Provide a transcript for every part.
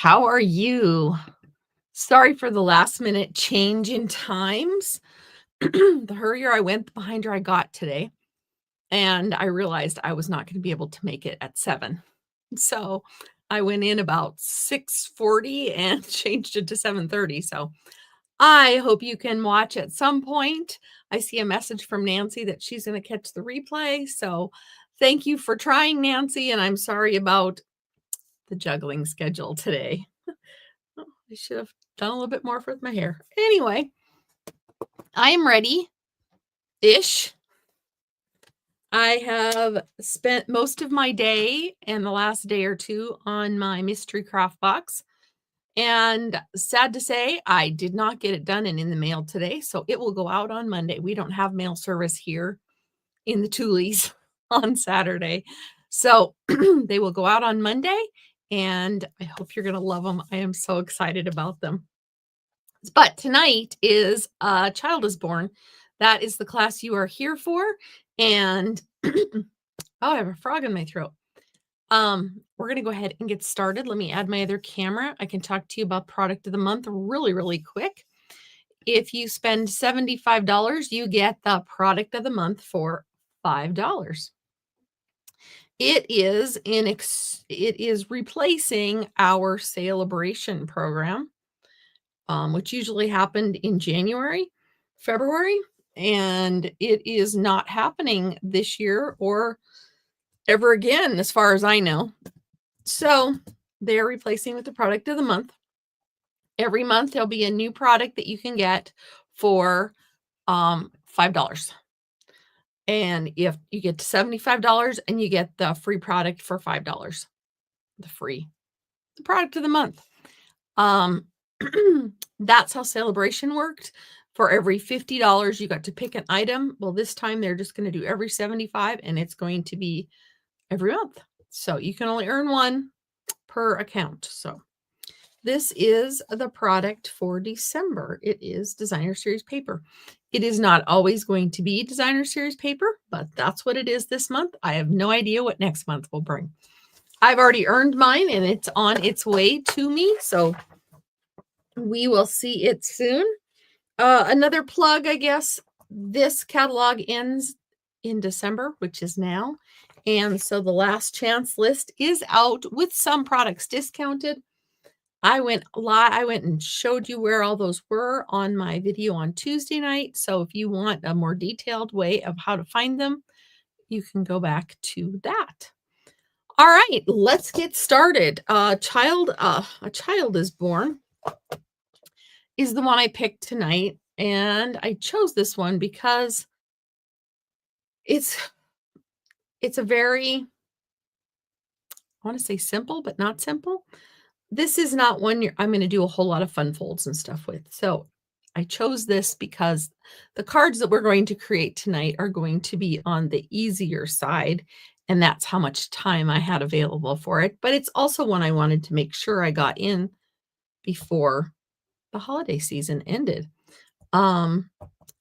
How are you? Sorry for the last minute change in times. The hurrier I went, the behinder I got today. And I realized I was not going to be able to make it at 7. So I went in about 6:40 and changed it to 7:30. So I hope you can watch at some point. I see a message from Nancy that she's going to catch the replay. So thank you for trying, Nancy. And I'm sorry about the juggling schedule today. Oh, I should have done a little bit more with my hair. Anyway, I am ready-ish. I have spent most of my day and the last day or two on my mystery craft box. And sad to say, I did not get it done and in the mail today. So it will go out on Monday. We don't have mail service here in the Tulies on Saturday. So they will go out on Monday. And I hope you're going to love them. I am so excited about them. But tonight is A Child is Born. That is the class you are here for. And oh, I have a frog in my throat. We're going to go ahead and get started. Let me add my other camera. I can talk to you about product of the month really, really quick. If you spend $75, you get the product of the month for $5. It is replacing our celebration program, which usually happened in January, February, and it is not happening this year or ever again, as far as I know. So they're replacing with the product of the month. Every month, there'll be a new product that you can get for $5. And if you get to $75 and you get the free product for $5, the product of the month. That's how celebration worked. For every $50, you got to pick an item. Well, this time they're just going to do every $75, and it's going to be every month. So you can only earn one per account. So this is the product for December. It is Designer Series paper. It is not always going to be Designer Series paper, but that's what it is this month. I have no idea what next month will bring. I've already earned mine and it's on its way to me. So we will see it soon. Another plug, I guess. This catalog ends in December, which is now. And so the last chance list is out with some products discounted. I went and showed you where all those were on my video on Tuesday night. So if you want a more detailed way of how to find them, you can go back to that. All right, let's get started. A Child is Born is the one I picked tonight. And I chose this one because it's a very, I want to say simple, but not simple. This is not one I'm going to do a whole lot of fun folds and stuff with. So I chose this because the cards that we're going to create tonight are going to be on the easier side. And that's how much time I had available for it. But it's also one I wanted to make sure I got in before the holiday season ended. I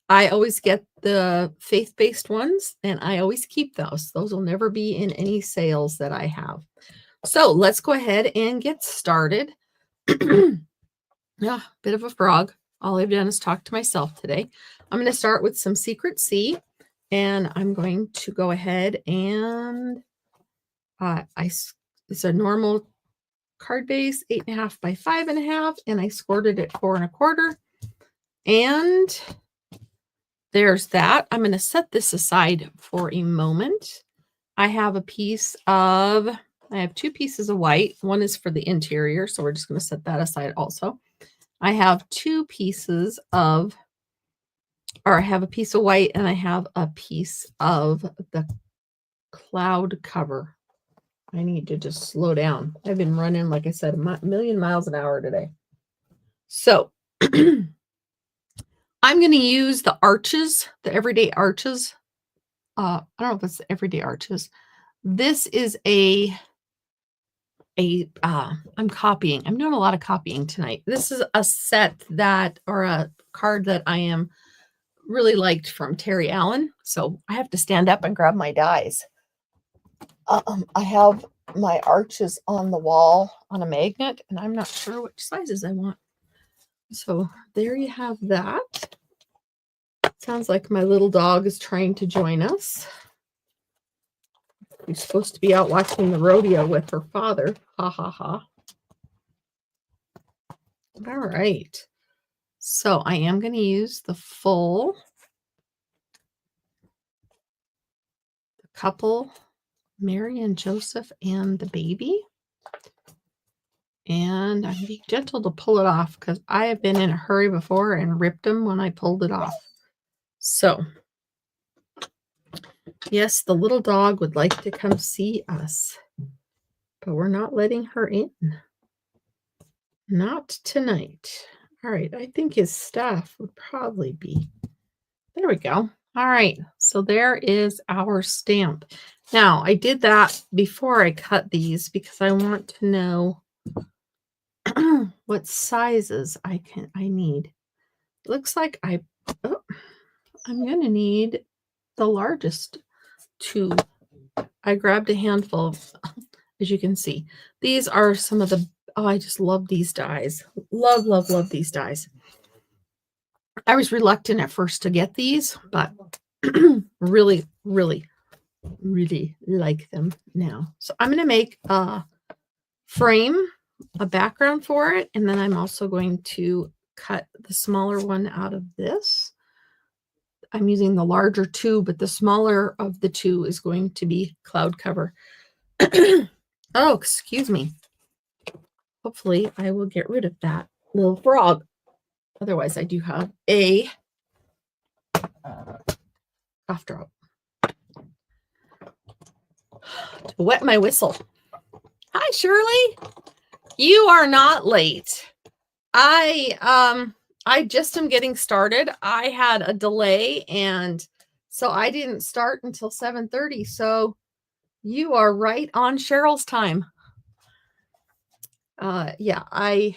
always get the faith-based ones, and I always keep those. Those will never be in any sales that I have. So let's go ahead and get started. Yeah, bit of a frog. All I've done is talk to myself today. I'm going to start with some Secret C, and I'm going to go ahead and it's a normal card base, 8.5 by 5.5, and I scored it at 4 1/4. And there's that. I'm going to set this aside for a moment. I have two pieces of white. One is for the interior, so we're just going to set that aside also. I have I have a piece of white and I have a piece of the cloud cover. I need to just slow down. I've been running, like I said, a million miles an hour today. So I'm going to use the arches, the everyday arches. I don't know if it's the everyday arches. This is I'm copying. I'm doing a lot of copying tonight. This is a set or a card that I am really liked from Terry Allen. So I have to stand up and grab my dies. I have my arches on the wall on a magnet, and I'm not sure which sizes I want. So there you have that. Sounds like my little dog is trying to join us. She's supposed to be out watching the rodeo with her father. Ha ha ha. All right. So I am going to use the full couple, Mary and Joseph and the baby. And I'm being gentle to pull it off because I have been in a hurry before and ripped them when I pulled it off. So, yes, the little dog would like to come see us, but we're not letting her in. Not tonight. All right, I think his staff would probably be. There we go. All right, so there is our stamp. Now, I did that before I cut these because I want to know what sizes I need. Looks like I'm going to need the largest two. I grabbed a handful, as you can see. These are some of the, I just love these dies. Love, love, love these dies. I was reluctant at first to get these, but really, really, really like them now. So I'm going to make a frame, a background for it, and then I'm also going to cut the smaller one out of this. I'm using the larger two, but the smaller of the two is going to be cloud cover. Oh, excuse me. Hopefully I will get rid of that little frog. Otherwise, I do have a cough drop to wet my whistle. Hi, Shirley. You are not late. I just am getting started. I had a delay, and so I didn't start until 7:30. So you are right on Cheryl's time. Yeah, I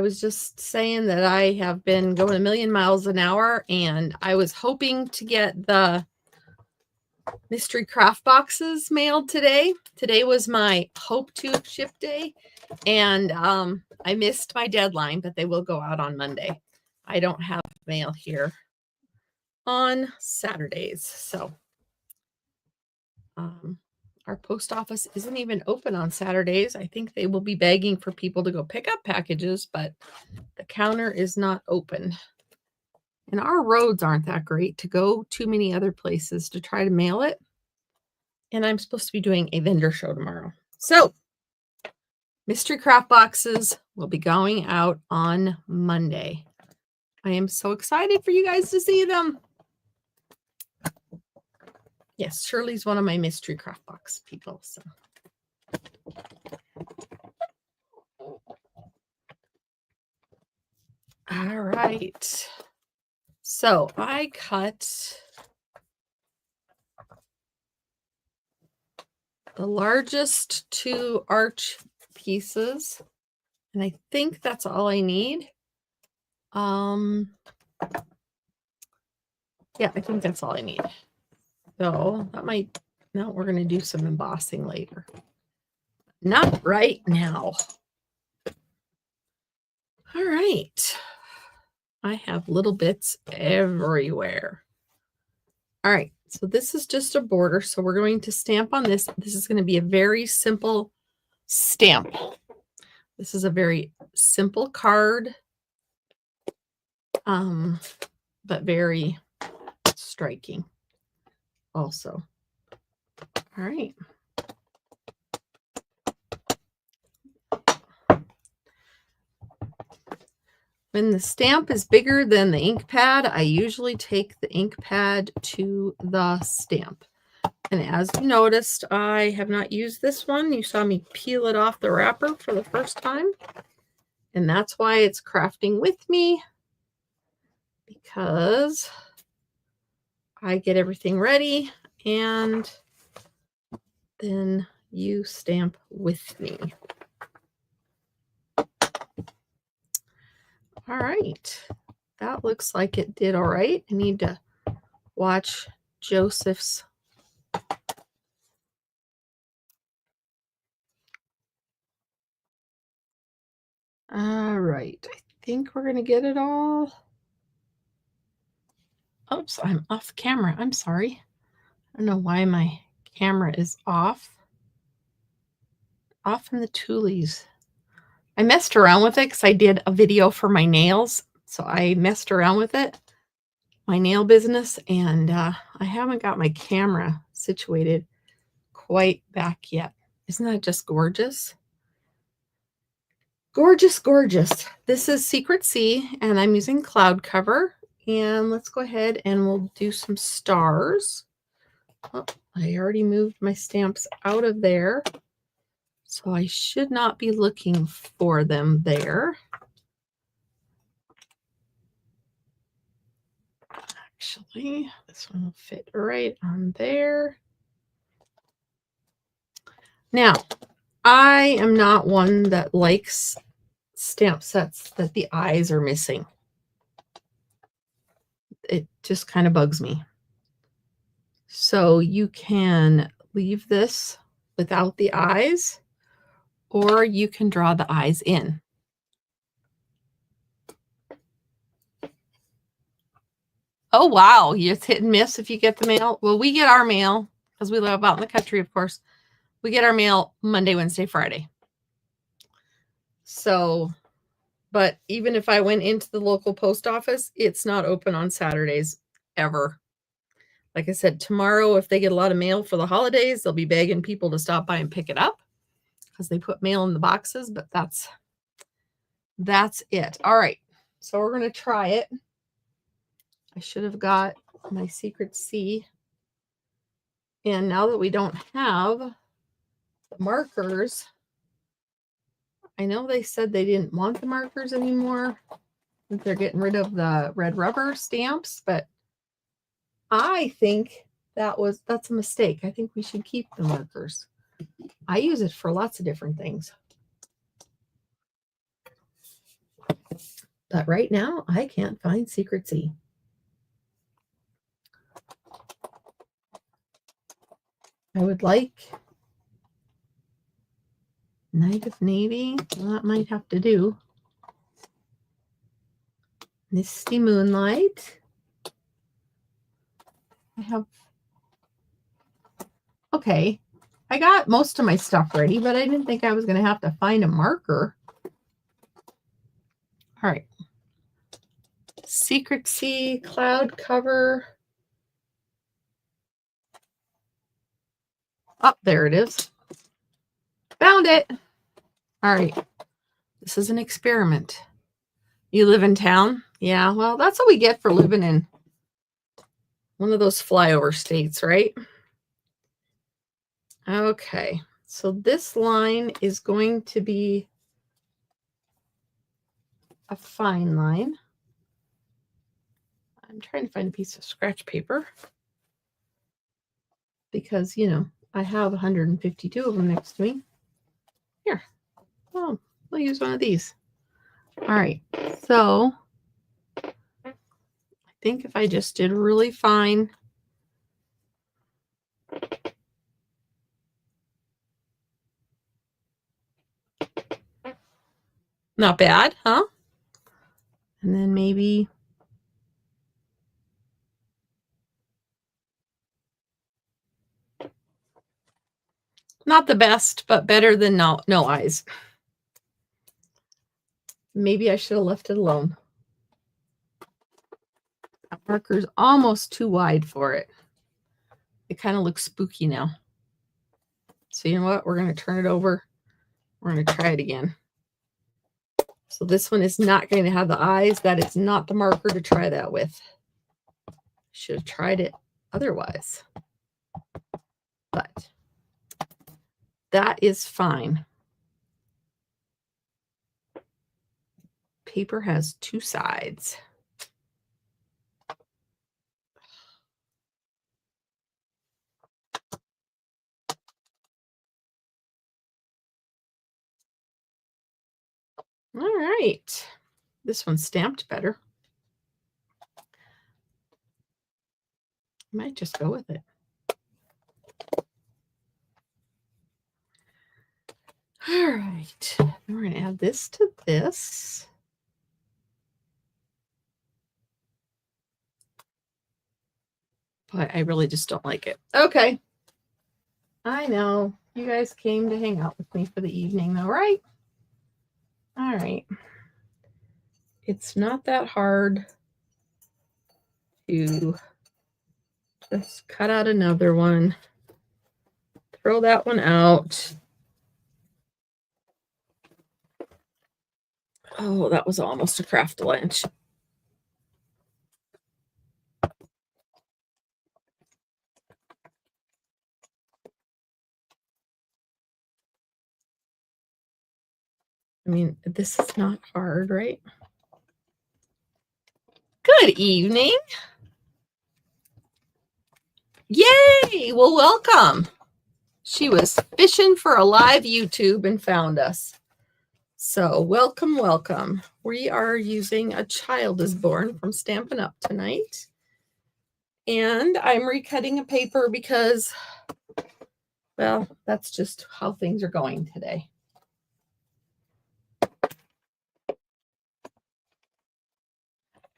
was just saying that I have been going a million miles an hour, and I was hoping to get the mystery craft boxes mailed today. Today was my hope to ship day, and I missed my deadline, but they will go out on Monday. I don't have mail here on Saturdays, so our post office isn't even open on Saturdays. I think they will be begging for people to go pick up packages, but the counter is not open. And our roads aren't that great to go too many other places to try to mail it. And I'm supposed to be doing a vendor show tomorrow. So, mystery craft boxes will be going out on Monday. I am so excited for you guys to see them. Yes, Shirley's one of my mystery craft box people. So. All right. So I cut the largest two arch pieces, and I think that's all I need. Yeah, I think that's all I need. So that might, no, we're going to do some embossing later. Not right now. All right. I have little bits everywhere. All right. So this is just a border. So we're going to stamp on this. This is going to be a very simple stamp. This is a very simple card, but very striking also. All right. When the stamp is bigger than the ink pad, I usually take the ink pad to the stamp. And as you noticed, I have not used this one. You saw me peel it off the wrapper for the first time. And that's why it's crafting with me, because I get everything ready and then you stamp with me. All right. That looks like it did all right. I need to watch Joseph's All right, I think we're gonna get it all. Oops, I'm off camera. I'm sorry. I don't know why my camera is off. Off in the toolies. I messed around with it because I did a video for my nails. So I messed around with it, my nail business, and I haven't got my camera situated quite back yet. Isn't that just gorgeous? Gorgeous, gorgeous. This is Secret C, and I'm using cloud cover. And let's go ahead and we'll do some stars. Oh, I already moved my stamps out of there, so I should not be looking for them there. Actually, this one will fit right on there. Now, I am not one that likes stamp sets that the eyes are missing. It just kind of bugs me. So you can leave this without the eyes, or you can draw the eyes in. Oh, wow. It's hit and miss if you get the mail. Well, we get our mail, because we live out in the country, of course. We get our mail Monday, Wednesday, Friday. So, but even if I went into the local post office, it's not open on Saturdays ever. Like I said, tomorrow, if they get a lot of mail for the holidays, they'll be begging people to stop by and pick it up because they put mail in the boxes, but that's it. All right. So we're going to try it. I should have got my Secret C. And now that we don't have the markers, I know they said they didn't want the markers anymore. They're getting rid of the red rubber stamps, but I think that's a mistake. I think we should keep the markers. I use it for lots of different things. But right now, I can't find Secret C. I would like Night of Navy. Well, that might have to do. Misty Moonlight. I have... Okay. I got most of my stuff ready, but I didn't think I was going to have to find a marker. All right. Secret C, cloud cover. Oh, there it is. Found it. All right. This is an experiment. You live in town? Yeah, well, that's what we get for living in one of those flyover states, right? Okay. So this line is going to be a fine line. I'm trying to find a piece of scratch paper because, you know, I have 152 of them next to me. Here. Oh, we'll use one of these. All right. So I think if I just did really fine, not bad, huh? And then maybe not the best, but better than no eyes. Maybe I should have left it alone. That marker's almost too wide for it. It kind of looks spooky now. So you know what? We're going to turn it over. We're going to try it again. So this one is not going to have the eyes. That is not the marker to try that with. Should have tried it otherwise. But that is fine. Paper has two sides. All right. This one's stamped better. Might just go with it. All right. We're going to add this to this. But I really just don't like it. Okay. I know. You guys came to hang out with me for the evening though, right? All right. It's not that hard to just cut out another one. Throw that one out. Oh, that was almost a craft lunch. I mean, this is not hard, right? Good evening. Yay! Well, welcome. She was fishing for a live YouTube and found us. So welcome, welcome. We are using A Child is Born from Stampin' Up tonight. And I'm recutting a paper because, well, that's just how things are going today.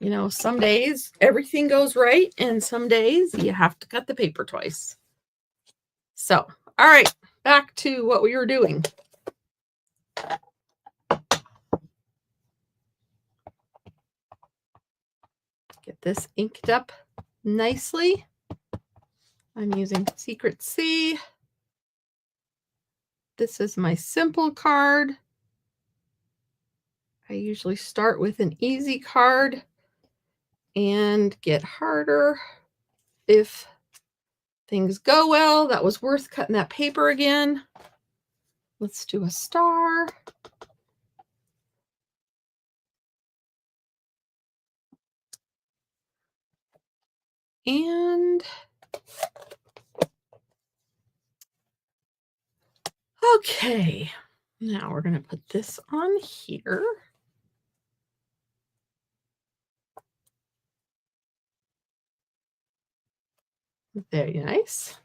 You know, some days everything goes right, and some days you have to cut the paper twice. So, all right, back to what we were doing. Get this inked up nicely. I'm using Secret C. This is my simple card. I usually start with an easy card and get harder if things go well. That was worth cutting that paper again. Let's do a star. And okay, now we're going to put this on here. Very nice.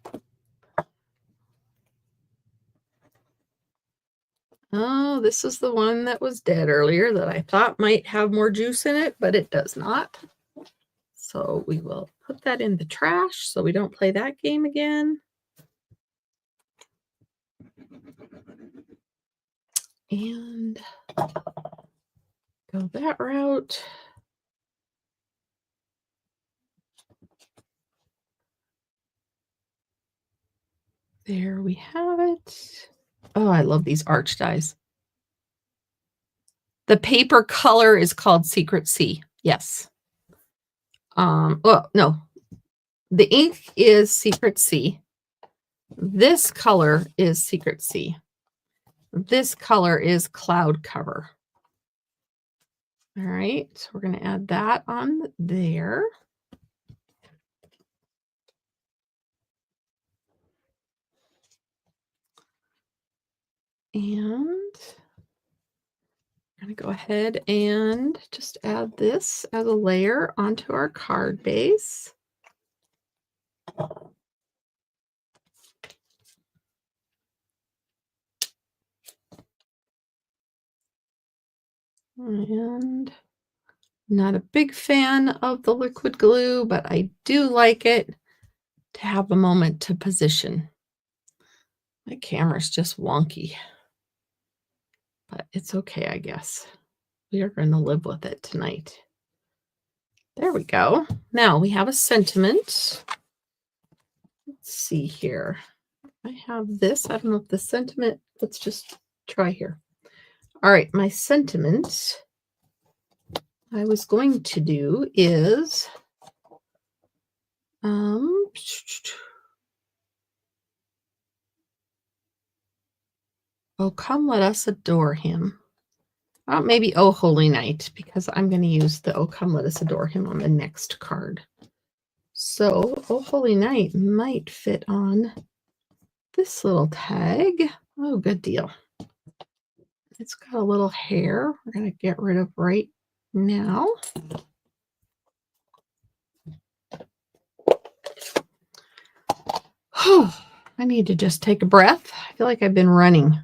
Oh, this is the one that was dead earlier that I thought might have more juice in it, but it does not. So we will put that in the trash so we don't play that game again. And go that route. There we have it. Oh, I love these arch dies. The paper color is called Secret C. Yes. Well, no. The ink is Secret C. This color is Secret C. This color is Cloud Cover. All right, so we're going to add that on there. And I'm going to go ahead and just add this as a layer onto our card base. And not a big fan of the liquid glue, but I do like it to have a moment to position. My camera's just wonky, but it's okay, I guess. We are going to live with it tonight. There we go. Now we have a sentiment. Let's see here. I have this. I don't know if the sentiment, let's just try here. All right, my sentiment I was going to do is oh, come let us adore him. Maybe Oh Holy Night, because I'm going to use the Oh Come Let Us Adore Him on the next card. So Oh Holy Night might fit on this little tag. Oh, good deal. It's got a little hair we're going to get rid of right now. Oh, I need to just take a breath. I feel like I've been running.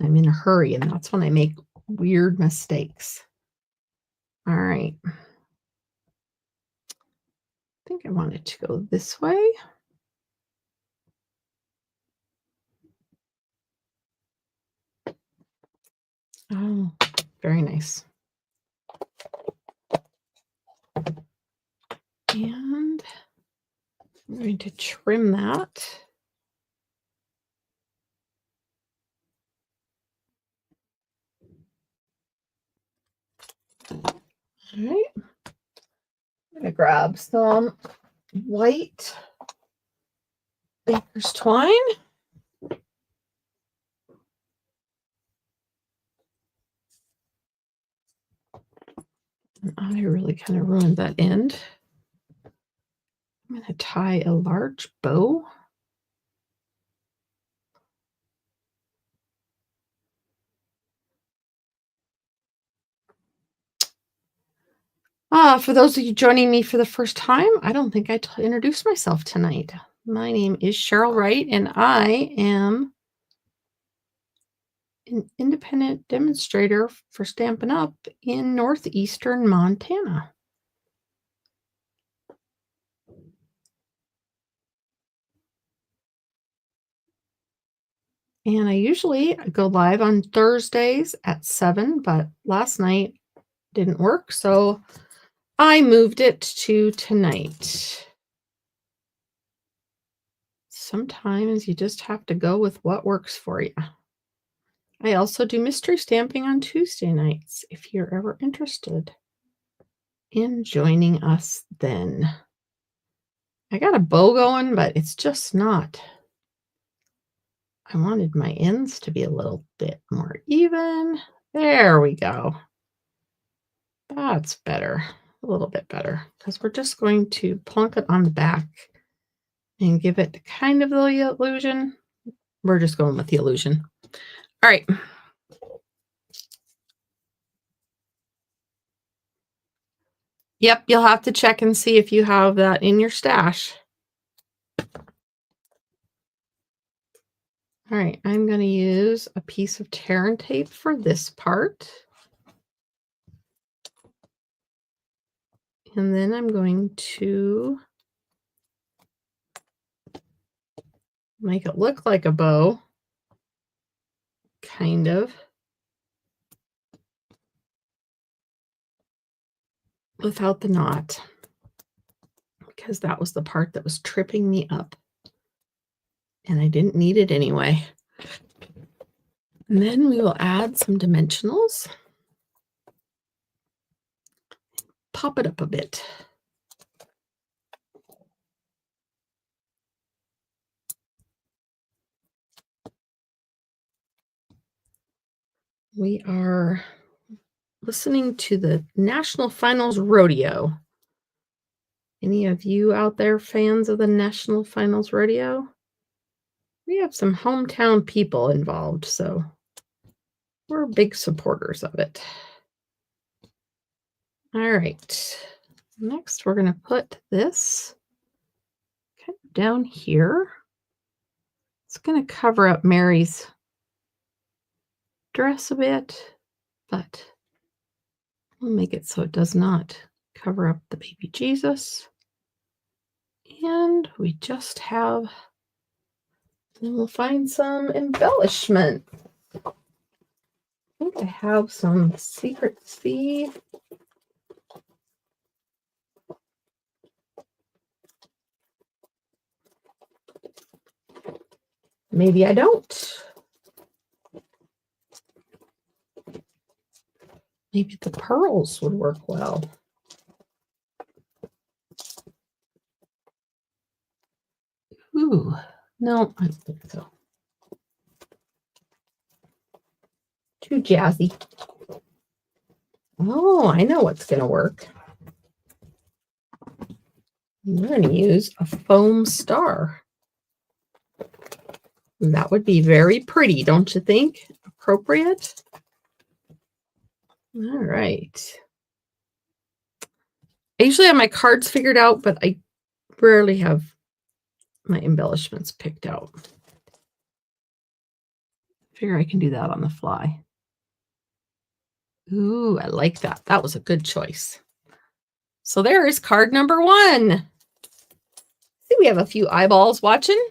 I'm in a hurry, and that's when I make weird mistakes. All right. I think I want it to go this way. Oh, very nice. And I'm going to trim that. All right. I'm going to grab some white baker's twine. I really kind of ruined that end. I'm going to tie a large bow. For those of you joining me for the first time, I don't think I introduced myself tonight. My name is Cheryl Wright, and I am an independent demonstrator for Stampin' Up in northeastern Montana. And I usually go live on Thursdays at 7, but last night didn't work, so I moved it to tonight. Sometimes you just have to go with what works for you. I also do mystery stamping on Tuesday nights if you're ever interested in joining us then. I got a bow going, but it's just not. I wanted my ends to be a little bit more even. There we go. That's better, a little bit better, because we're just going to plunk it on the back and give it kind of the illusion. We're just going with the illusion. All right. Yep, you'll have to check and see if you have that in your stash. All right, I'm going to use a piece of tear and tape for this part. And then I'm going to make it look like a bow, kind of, without the knot, because that was the part that was tripping me up. And I didn't need it anyway. And then we will add some dimensionals. Pop it up a bit. We are listening to the National Finals Rodeo. Any of you out there fans of the National Finals Rodeo? We have some hometown people involved, so we're big supporters of it. All right. Next, we're going to put this kind of down here. It's going to cover up Mary's dress a bit, but we'll make it so it does not cover up the baby Jesus. And we just have, then we'll find some embellishment. I think I have some Secret Sea. Maybe I don't. Maybe the pearls would work well. Ooh, no, I don't think so. Too jazzy. Oh, I know what's going to work. We're going to use a foam star. That would be very pretty, don't you think? Appropriate? All right. I usually have my cards figured out, but I rarely have my embellishments picked out. Figure I can do that on the fly. Ooh, I like that. That was a good choice. So there is card number 1. See, we have a few eyeballs watching.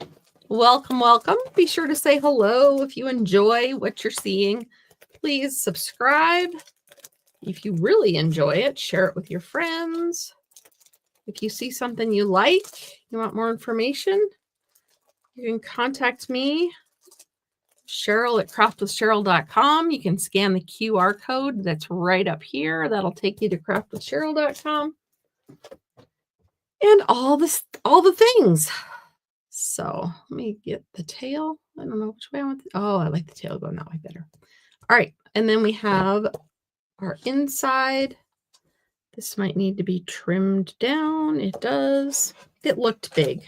Welcome, welcome. Be sure to say hello if you enjoy what you're seeing. Please subscribe. If you really enjoy it, share it with your friends. If you see something you like, you want more information, you can contact me, Cheryl at craftwithcheryl.com. You can scan the QR code that's right up here. That'll take you to craftwithcheryl.com. And all the things. So let me get the tail. I don't know which way I want. Oh, I like the tail going that way better. All right. And then we have our inside. This might need to be trimmed down. It does. It looked big.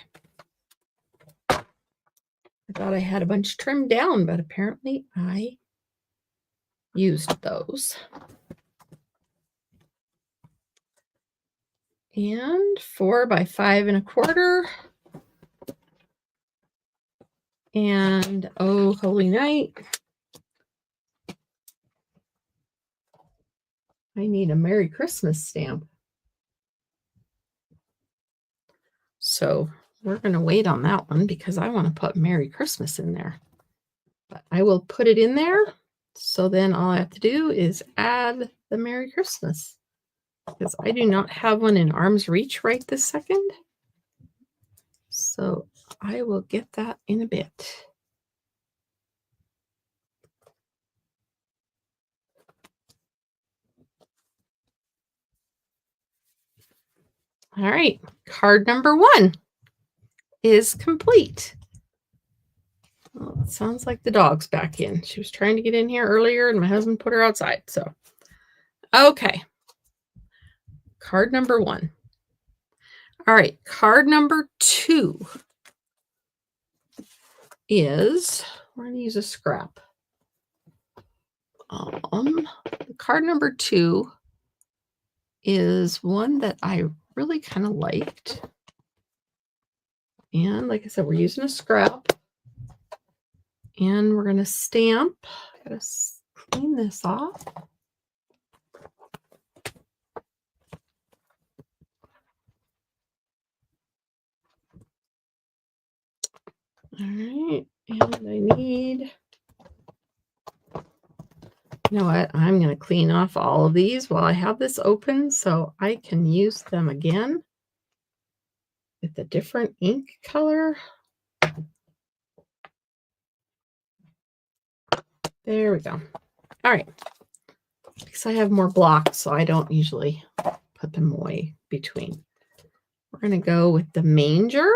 I thought I had a bunch trimmed down, but apparently I used those. And 4 by 5 1/4. And Oh Holy Night. I need a Merry Christmas stamp. So we're going to wait on that one because I want to put Merry Christmas in there. But I will put it in there. So then all I have to do is add the Merry Christmas. Because I do not have one in arm's reach right this second. So I will get that in a bit. All right, card number 1 is complete. Well, it sounds like the dog's back in. She was trying to get in here earlier and my husband put her outside. So, okay. Card number 1. All right, card number 2 is, we're going to use a scrap. Card number 2 is one that I really kind of liked. And like I said, we're using a scrap. And we're going to stamp. I got to clean this off. All right. And I need, you know what? I'm going to clean off all of these while I have this open so I can use them again with a different ink color. There we go. All right. Because I have more blocks, so I don't usually put them away between. We're going to go with the manger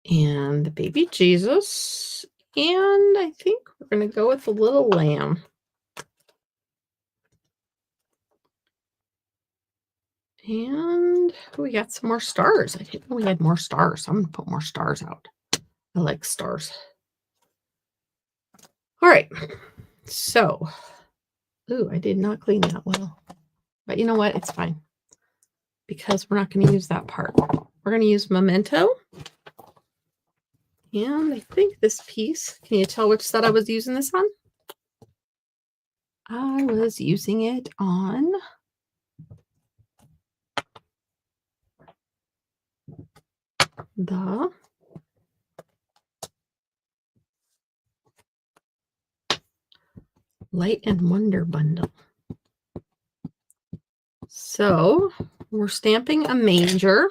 and the baby Jesus. And I think we're going to go with the little lamb. And we got some more stars. I didn't know we had more stars. I'm going to put more stars out. I like stars. All right. So, ooh, I did not clean that well. But you know what? It's fine. Because we're not going to use that part. We're going to use Memento. And I think this piece, can you tell which set I was using this on? I was using it on the Light and Wonder bundle. So we're stamping a manger.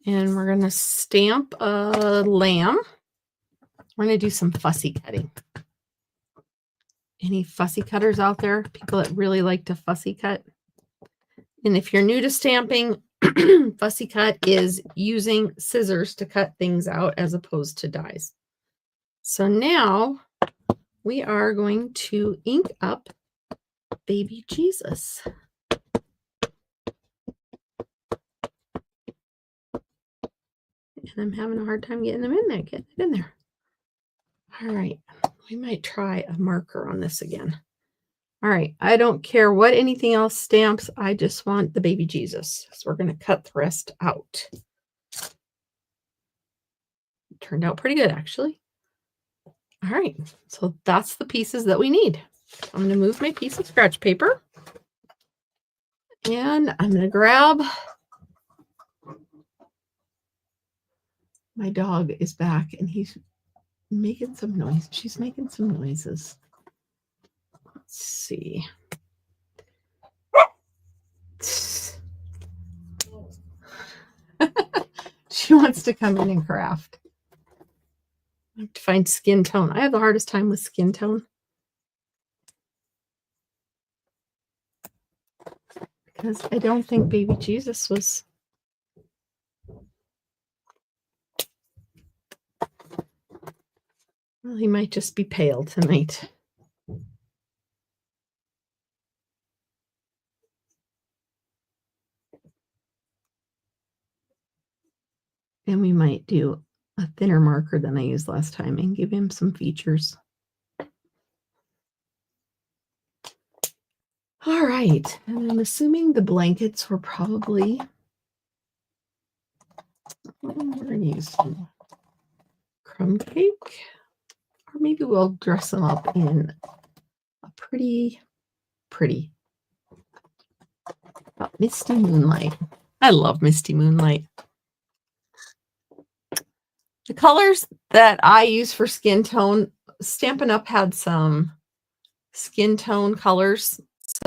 And we're going to stamp a lamb. We're going to do some fussy cutting. Any fussy cutters out there? People that really like to fussy cut? And if you're new to stamping, fussy cut is using scissors to cut things out as opposed to dies. So now we are going to ink up baby Jesus. And I'm having a hard time getting them in there, getting it in there. All right, we might try a marker on this again. All right, I don't care what anything else stamps. I just want the baby Jesus. So we're going to cut the rest out. Turned out pretty good, actually. All right, so that's the pieces that we need. I'm going to move my piece of scratch paper. And I'm going to grab, my dog is back and he's making some noise. She's making some noises. Let's see. She wants to come in and craft. I have to find skin tone. I have the hardest time with skin tone. Because I don't think baby Jesus was. Well, he might just be pale tonight. And we might do a thinner marker than I used last time and give him some features. All right, and I'm assuming the blankets were probably, we're going to use some crumb cake, or maybe we'll dress them up in a pretty misty moonlight. I love misty moonlight. The colors that I use for skin tone, Stampin' Up! Had some skin tone colors,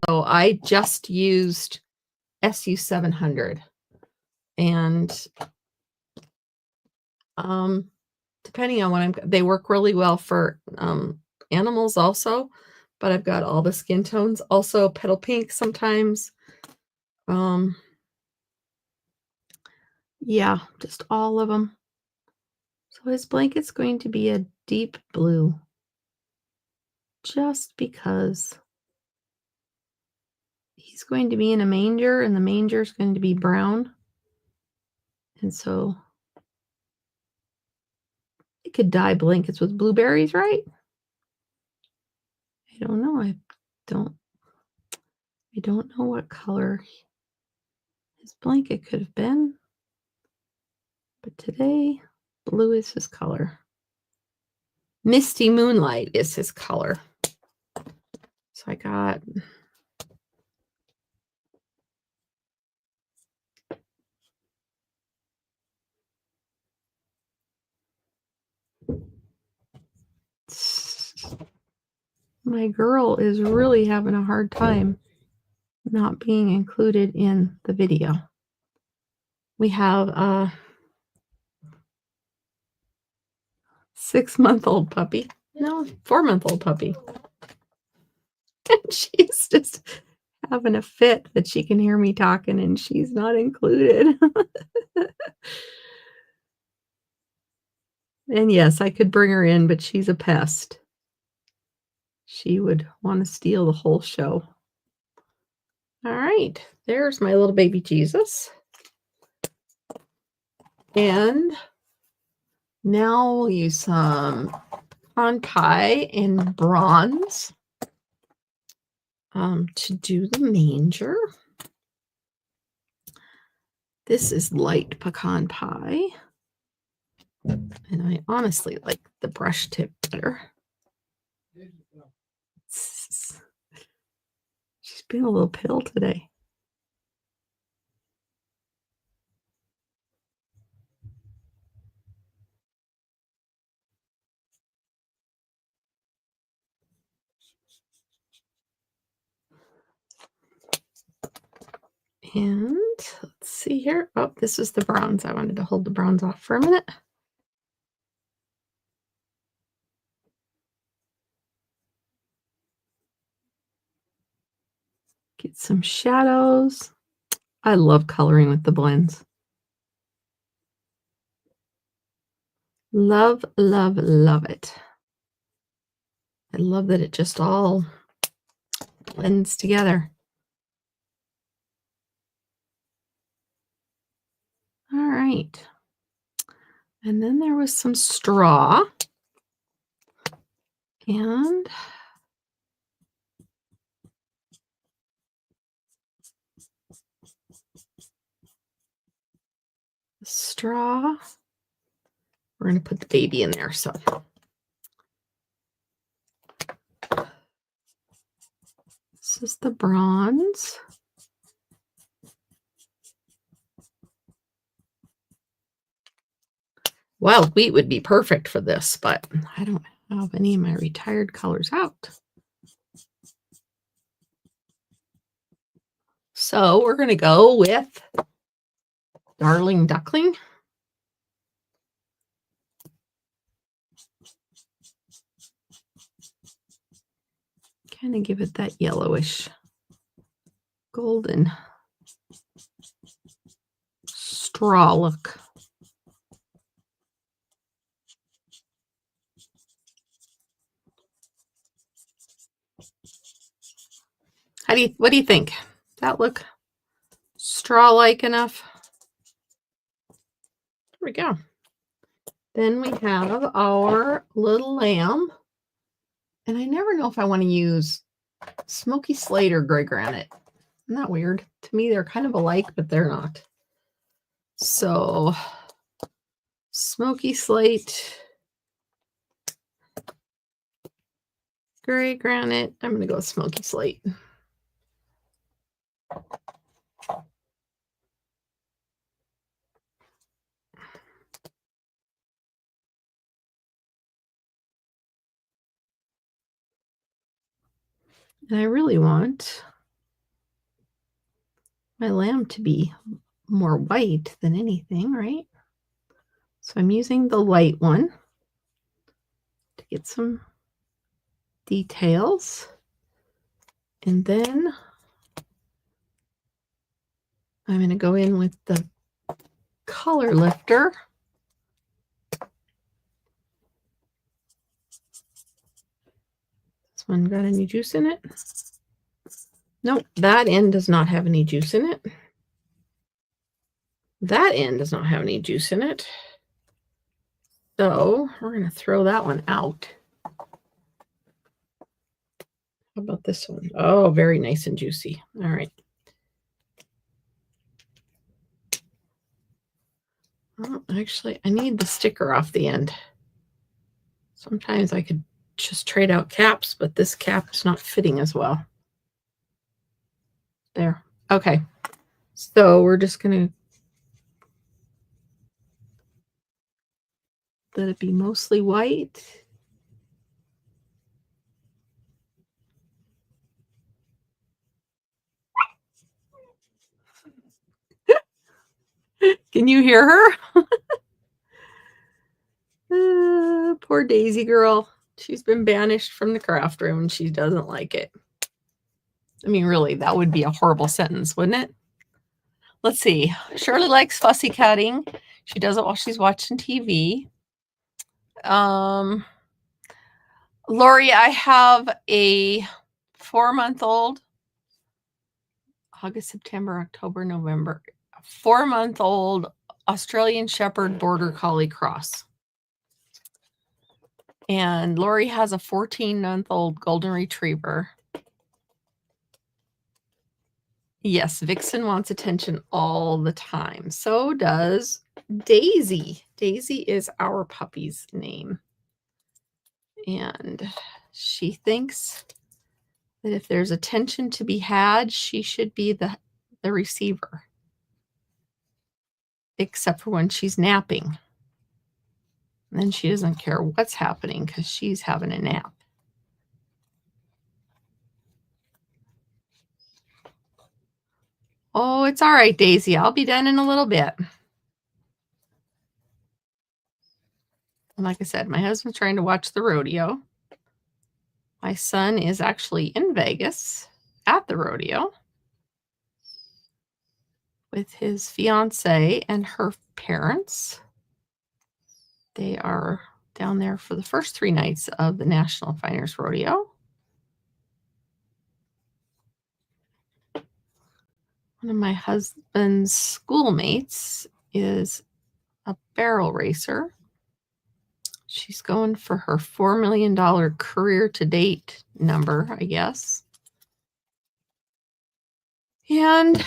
so I just used SU 700. And depending on what they work really well for animals also, but I've got all the skin tones. Also petal pink sometimes. Yeah, just all of them. So his blanket's going to be a deep blue, just because he's going to be in a manger and the manger is going to be brown. And so you could dye blankets with blueberries, right? I don't know. I don't know what color his blanket could have been. But today, blue is his color. Misty Moonlight is his color. So I got my girl is really having a hard time not being included in the video. We have a 6-month-old puppy. No, 4-month-old puppy. And she's just having a fit that she can hear me talking and she's not included. And yes, I could bring her in, but she's a pest. She would want to steal the whole show. All right, there's my little baby Jesus. And now we'll use some pecan pie in bronze to do the manger. This is light pecan pie. And I honestly like the brush tip better. She's being a little pill today. And let's see here. Oh, this is the bronze. I wanted to hold the bronze off for a minute. Get some shadows. I love coloring with the blends. Love, love, love it. I love that it just all blends together. All right. And then there was some straw. And straw we're going to put the baby in there. So this is the bronze. Wild wheat would be perfect for this, but I don't have any of my retired colors out. So we're going to go with Darling Duckling. Kind of give it that yellowish, golden straw look. What do you think? Does that look straw-like enough? There we go. Then we have our little lamb. And I never know if I want to use Smoky Slate or Gray Granite. Isn't that weird? To me, they're kind of alike, but they're not. So, Smoky Slate, Gray Granite. I'm going to go with Smoky Slate. And I really want my lamb to be more white than anything, right? So I'm using the light one to get some details. And then I'm going to go in with the color lifter. This one got any juice in it? Nope, that end does not have any juice in it. That end does not have any juice in it. So we're going to throw that one out. How about this one? Oh, very nice and juicy. All right. Oh, actually, I need the sticker off the end. Sometimes I could just trade out caps, but this cap is not fitting as well. There. Okay. So we're just going to let it be mostly white. Can you hear her? Poor Daisy girl. She's been banished from the craft room and she doesn't like it. I mean, really, that would be a horrible sentence, wouldn't it? Let's see. Shirley likes fussy cutting. She does it while she's watching TV. Lori, I have a 4-month-old. August, September, October, November. 4-month-old Australian Shepherd Border Collie cross. And Lori has a 14-month-old Golden Retriever. Yes, Vixen wants attention all the time. So does Daisy. Daisy is our puppy's name. And she thinks that if there's attention to be had, she should be the receiver. Except for when she's napping. And then she doesn't care what's happening because she's having a nap. Oh, it's all right, Daisy. I'll be done in a little bit. And like I said, my husband's trying to watch the rodeo. My son is actually in Vegas at the rodeo with his fiance and her parents. They are down there for the first 3 nights of the National Finers Rodeo. One of my husband's schoolmates is a barrel racer. She's going for her $4 million career to date number, I guess. And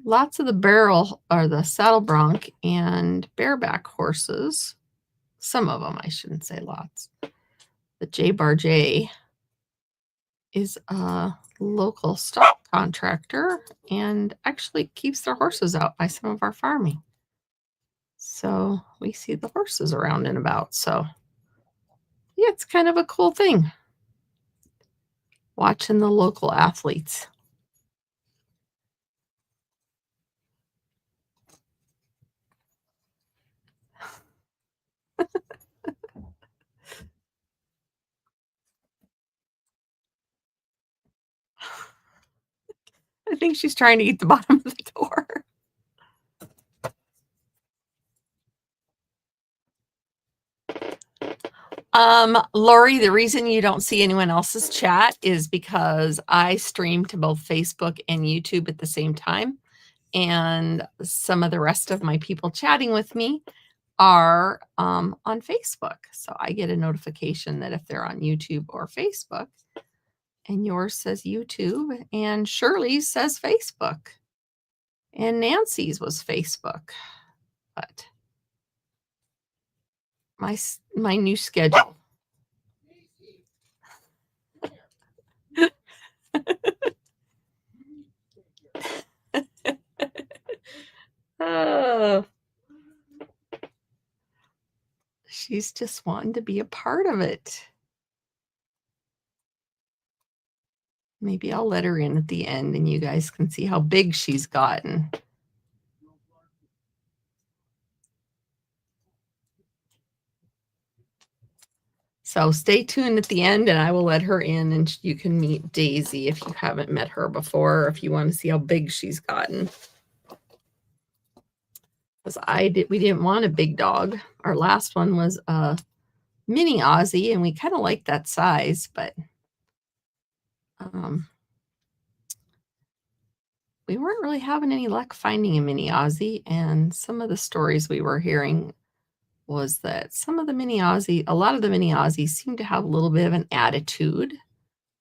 lots of the barrel or the saddle bronc and bareback horses some of them, I shouldn't say lots. The J Bar J is a local stock contractor and actually keeps their horses out by some of our farming. So we see the horses around and about. So yeah, it's kind of a cool thing watching the local athletes. I think she's trying to eat the bottom of the door. Lori, the reason you don't see anyone else's chat is because I stream to both Facebook and YouTube at the same time. And some of the rest of my people chatting with me are on Facebook. So I get a notification that if they're on YouTube or Facebook, and yours says YouTube, and Shirley's says Facebook, and Nancy's was Facebook. But my new schedule. Oh, she's just wanting to be a part of it. Maybe I'll let her in at the end and you guys can see how big she's gotten. So stay tuned at the end and I will let her in and you can meet Daisy if you haven't met her before, or if you want to see how big she's gotten. Because we didn't want a big dog. Our last one was a mini Aussie and we kind of liked that size, but we weren't really having any luck finding a mini Aussie. And some of the stories we were hearing was that a lot of the mini Aussies seem to have a little bit of an attitude,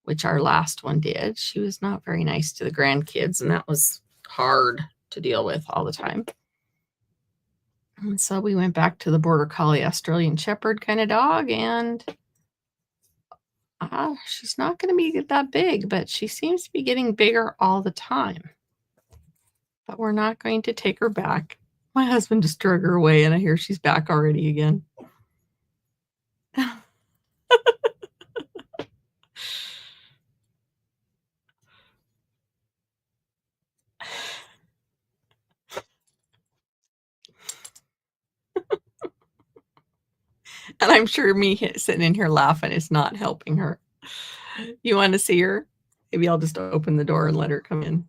which our last one did. She was not very nice to the grandkids, and that was hard to deal with all the time. And so we went back to the Border Collie Australian Shepherd kind of dog, and she's not going to be that big, but she seems to be getting bigger all the time. But we're not going to take her back. My husband just drug her away, and I hear she's back already again. And I'm sure me sitting in here laughing is not helping her. You want to see her? Maybe I'll just open the door and let her come in.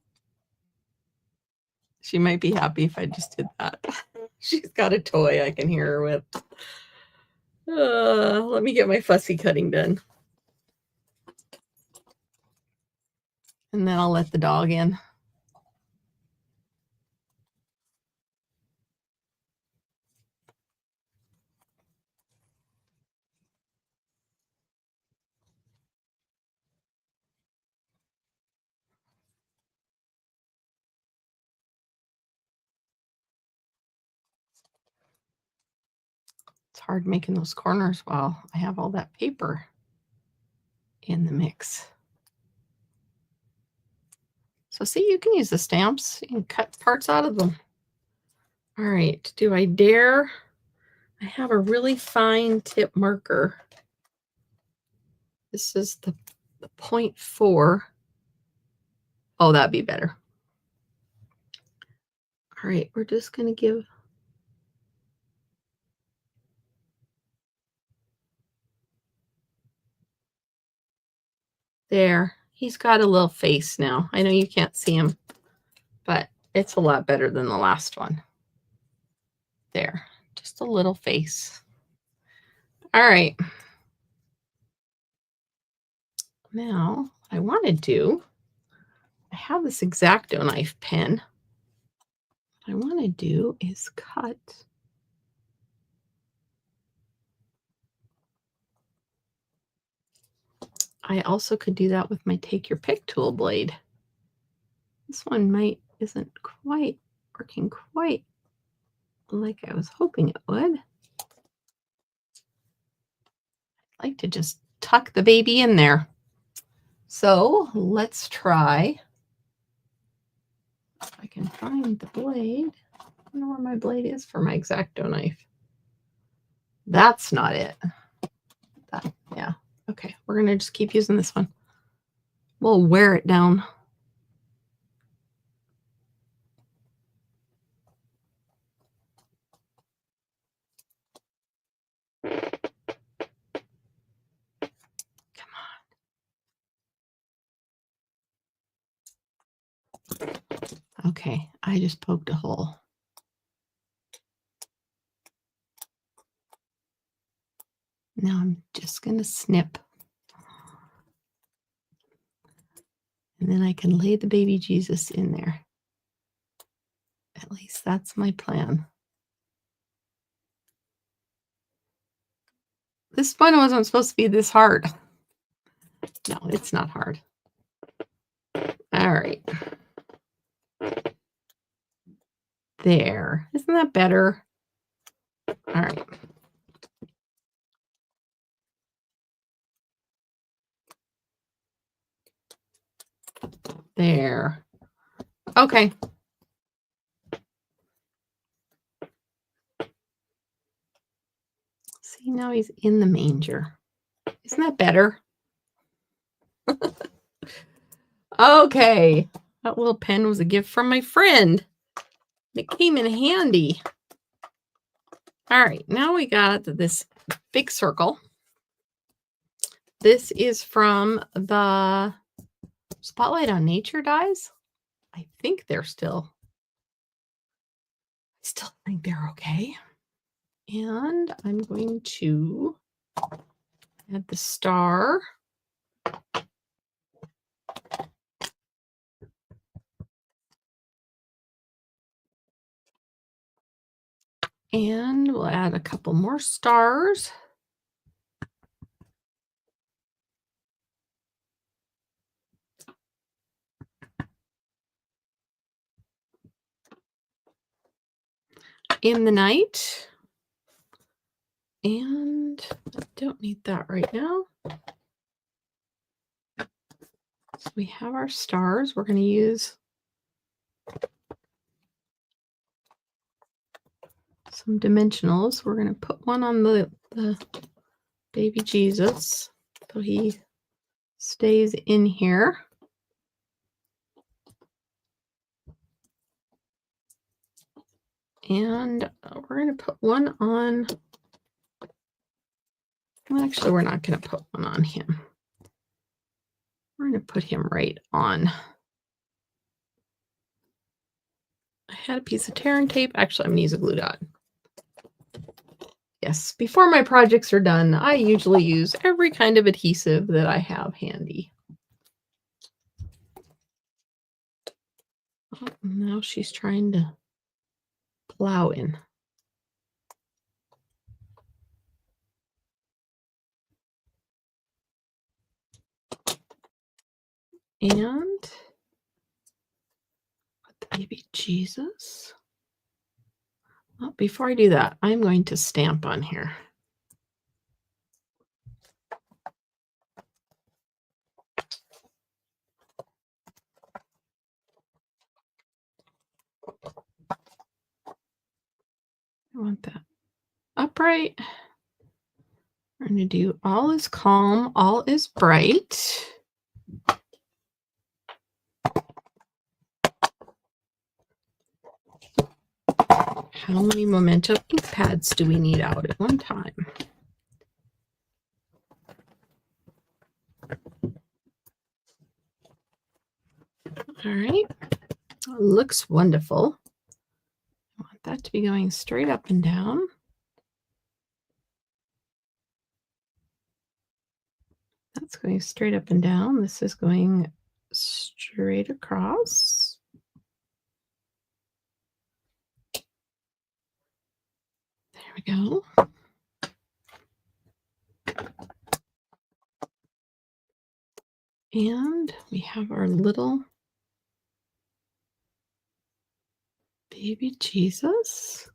She might be happy if I just did that. She's got a toy I can hear her with. Let me get my fussy cutting done. And then I'll let the dog in. It's hard making those corners while I have all that paper in the mix. So see, you can use the stamps and cut parts out of them. All right, do I dare? I have a really fine tip marker. This is the 0.4. Oh, that'd be better. All right, we're just going to give there. He's got a little face now. I know you can't see him, but it's a lot better than the last one. There, just a little face. All right. Now, what I want to do, I have this X-Acto knife pen. What I want to do is cut I also could do that with my Take Your Pick tool blade. This one isn't quite working quite like I was hoping it would. like to just tuck the baby in there. So let's try. If I can find the blade. I don't know where my blade is for my X-Acto knife. That's not it. Yeah. Okay. We're going to just keep using this one. We'll wear it down. Okay, I just poked a hole. Now I'm just going to snip. And then I can lay the baby Jesus in there. At least that's my plan. This one wasn't supposed to be this hard. No, it's not hard. All right. There. Isn't that better? All right. There. Okay. See, now he's in the manger. Isn't that better? Okay. That little pen was a gift from my friend. It came in handy. All right. Now we got this big circle. This is from the Spotlight on Nature dies. I think they're still. I still think they're okay. And I'm going to add the star. And we'll add a couple more stars. In the night. And I don't need that right now. So we have our stars. We're going to use some dimensionals. We're going to put one on the baby Jesus so he stays in here. And we're going to put one on. Well, actually, we're not going to put one on him. We're going to put him right on. I had a piece of tear and tape. Actually, I'm going to use a glue dot. Yes, before my projects are done, I usually use every kind of adhesive that I have handy. Oh, now she's trying to plow in. And put the baby Jesus. Well, before I do that, I'm going to stamp on here. I want that upright. We're going to do all is calm, all is bright. How many Memento ink pads do we need out at one time? All right, looks wonderful. I want that to be going straight up and down. That's going straight up and down. This is going straight across. There we go. And we have our little baby Jesus.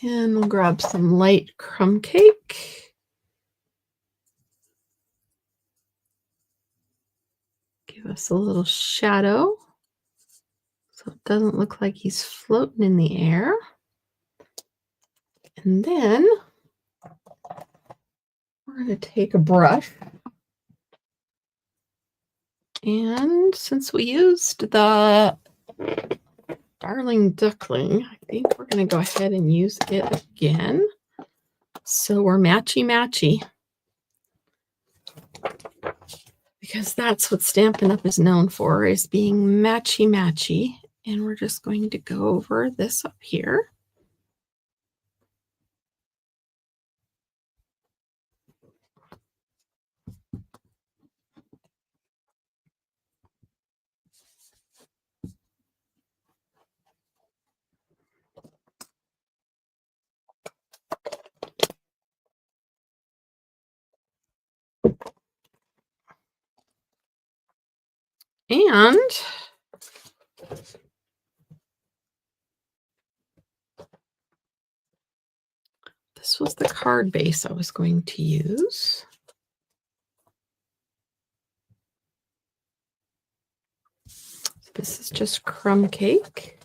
And we'll grab some light crumb cake. Give us a little shadow so it doesn't look like he's floating in the air. And then we're going to take a brush. And since we used the Darling Duckling, I think we're going to go ahead and use it again. So we're matchy-matchy. Because that's what Stampin' Up! Is known for, is being matchy-matchy. And we're just going to go over this up here. And this was the card base I was going to use. So this is just crumb cake.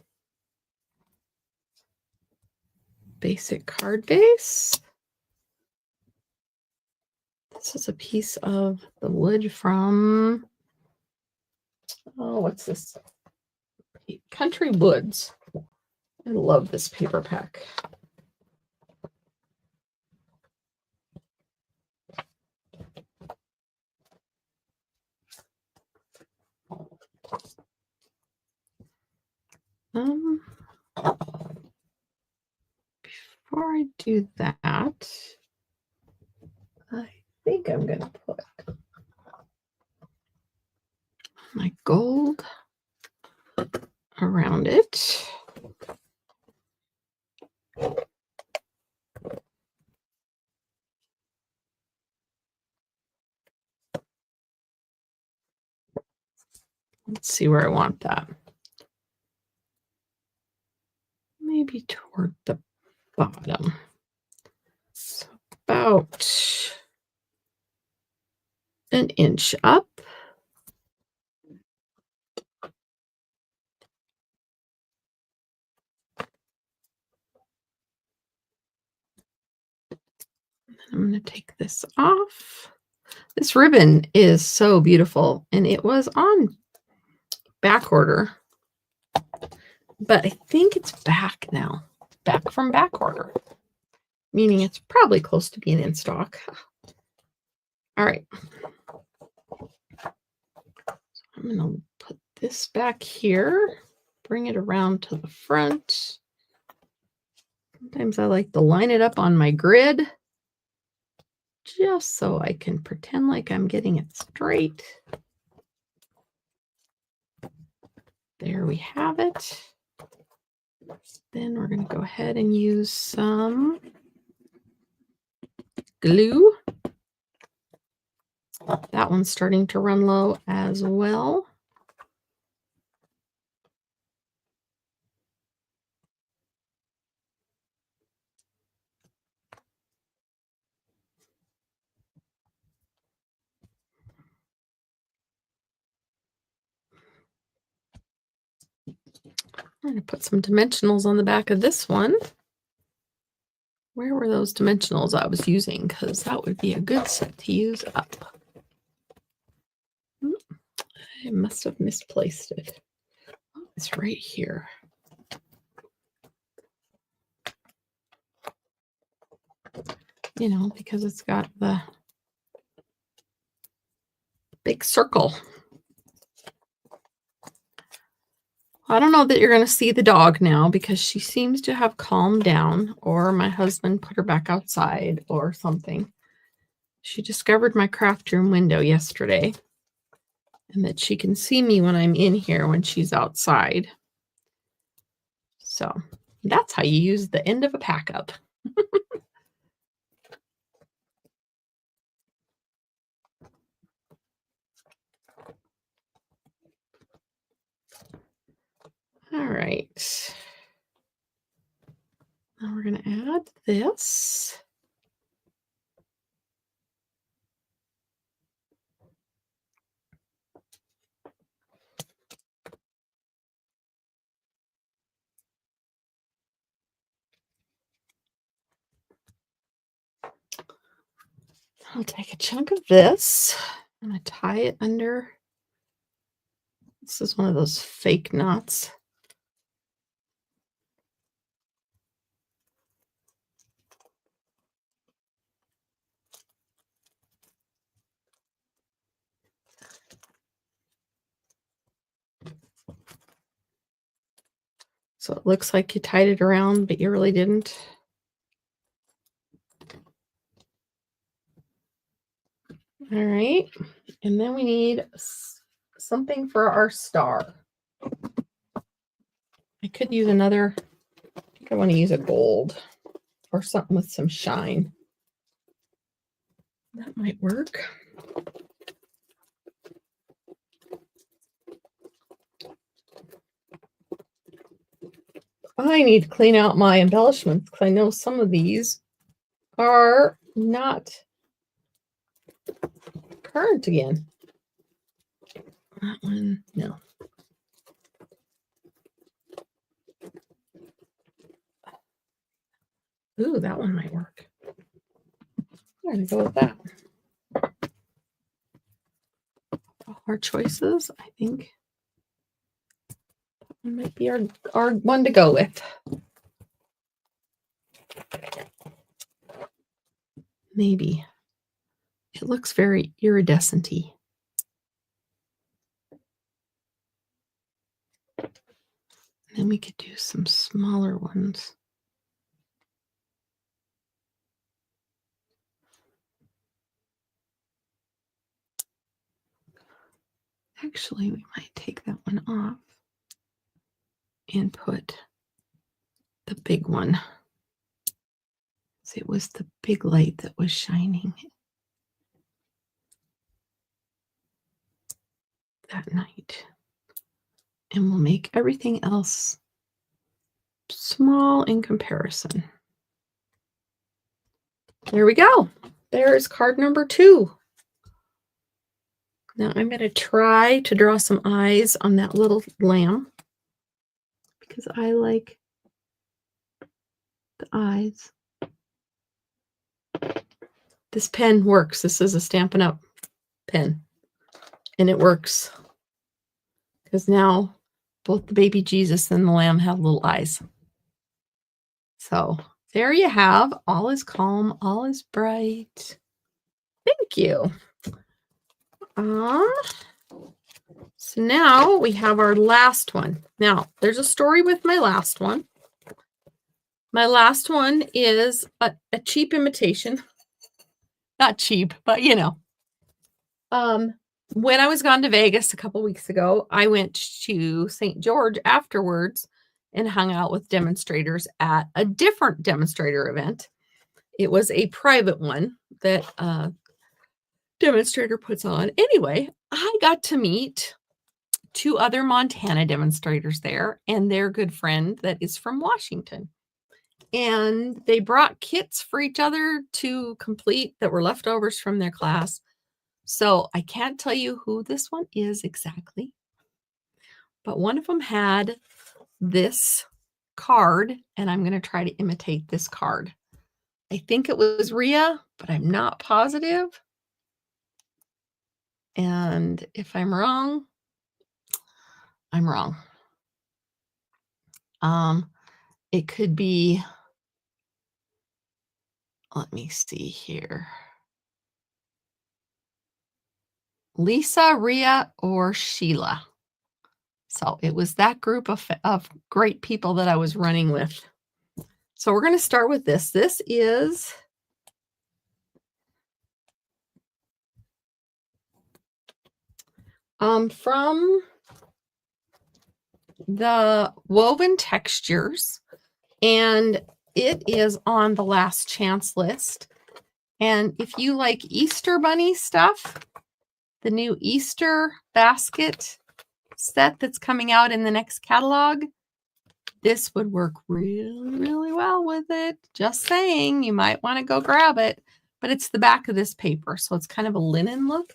Basic card base. This is a piece of the wood from, oh, what's this? Country Woods. I love this paper pack. Before I do that, I think I'm going to put my gold around it. Let's see where I want that. Maybe toward the bottom. So about an inch up. I'm going to take this off. This ribbon is so beautiful, and it was on back order, but I think it's back now. Back from back order, meaning it's probably close to being in stock. All right. So I'm going to put this back here, bring it around to the front. Sometimes I like to line it up on my grid just so I can pretend like I'm getting it straight. There we have it. Then we're going to go ahead and use some glue. That one's starting to run low as well. I'm going to put some dimensionals on the back of this one. Where were those dimensionals I was using? Because that would be a good set to use up. I must have misplaced it. Oh, it's right here. You know, because it's got the big circle. I don't know that you're going to see the dog now because she seems to have calmed down, or my husband put her back outside or something. She discovered my craft room window yesterday, and that she can see me when I'm in here when she's outside. So that's how you use the end of a pack up. All right. Now we're going to add this. I'll take a chunk of this. I'm going to tie it under. This is one of those fake knots. So it looks like you tied it around, but you really didn't. All right. And then we need something for our star. I could use another, I think I want to use a gold or something with some shine. That might work. I need to clean out my embellishments because I know some of these are not current again. That one, no. Ooh, that one might work. I'm going to go with that. Our choices, I think. That one might be our one to go with. Maybe. It looks very iridescent-y. Then we could do some smaller ones. Actually, we might take that one off and put the big one. So it was the big light that was shining that night. And we'll make everything else small in comparison. There we go. There's card number 2. Now I'm going to try to draw some eyes on that little lamb because I like the eyes. This pen works. This is a Stampin' Up pen. And it works because now both the baby Jesus and the lamb have little eyes. So there you have. All is calm. All is bright. Thank you. So now we have our last one. Now, there's a story with my last one. My last one is a cheap imitation. Not cheap, but you know. When I was gone to Vegas a couple weeks ago, I went to St. George afterwards and hung out with demonstrators at a different demonstrator event. It was a private one that demonstrator puts on. Anyway, I got to meet 2 other Montana demonstrators there and their good friend that is from Washington. And they brought kits for each other to complete that were leftovers from their class. So I can't tell you who this one is exactly, but one of them had this card, and I'm going to try to imitate this card. I think it was Rhea, but I'm not positive. And if I'm wrong, I'm wrong. It could be, let me see here. Lisa, Rhea, or Sheila. So it was that group of great people that I was running with. So we're going to start with this. This is from the Woven Textures, and it is on the last chance list. And if you like Easter bunny stuff, the new Easter basket set that's coming out in the next catalog, this would work really, really well with it. Just saying, you might want to go grab it. But it's the back of this paper, so it's kind of a linen look.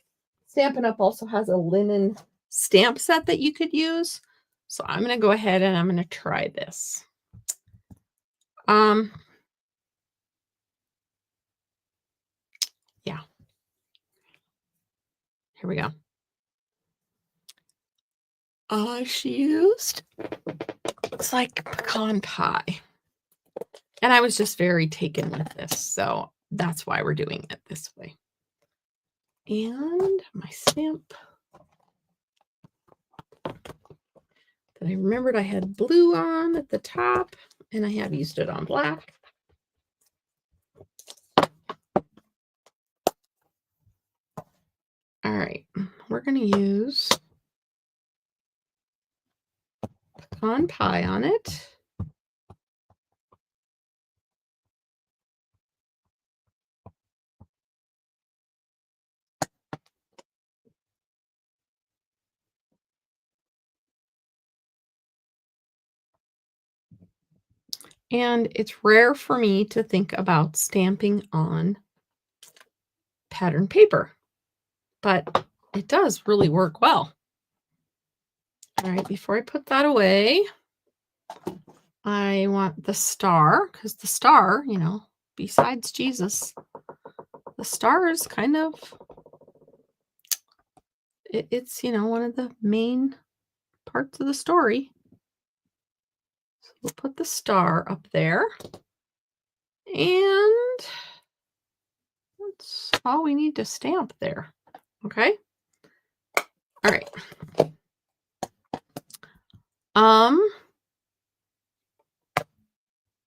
Stampin' Up! Also has a linen stamp set that you could use. So I'm going to go ahead and I'm going to try this. Yeah. Here we go. She used, looks like pecan pie. And I was just very taken with this, so that's why we're doing it this way. And my stamp that I remembered I had blue on at the top, and I have used it on black. All right, we're going to use pecan pie on it. And it's rare for me to think about stamping on pattern paper, but it does really work well. All right, before I put that away, I want the star, because the star, you know, besides Jesus, the star is kind of, it's, you know, one of the main parts of the story. So we'll put the star up there. And that's all we need to stamp there. Okay. All right.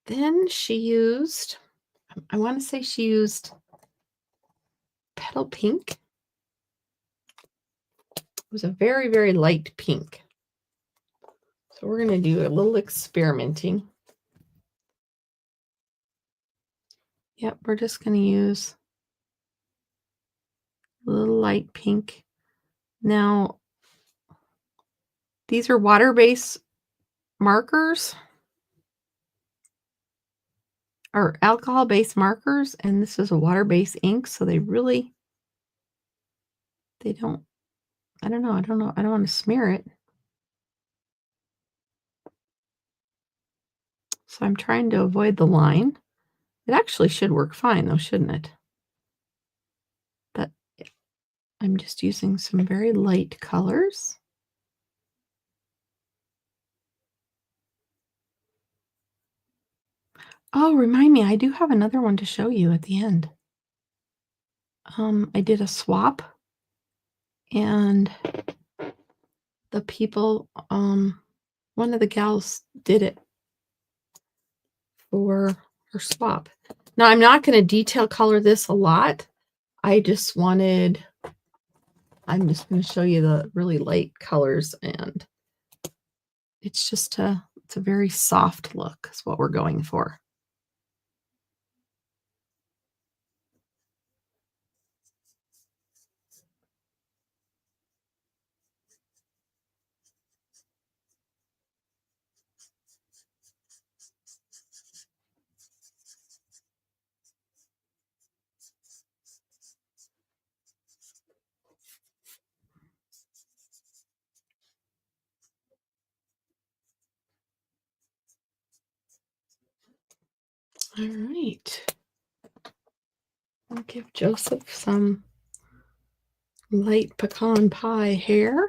Then she used, I want to say she used petal pink. It was a very, very light pink. So we're going to do a little experimenting. Yep, we're just going to use a little light pink. Now, these are water-based markers, or alcohol-based markers, and this is a water-based ink, so they don't, I don't know, I don't want to smear it. So I'm trying to avoid the line. It actually should work fine though, shouldn't it? But I'm just using some very light colors. Oh, remind me, I do have another one to show you at the end. I did a swap, and the people, one of the gals did it for her swap. Now, I'm not going to detail color this a lot. I'm just going to show you the really light colors, and it's just it's a very soft look is what we're going for. All right. I'll give Joseph some light pecan pie hair.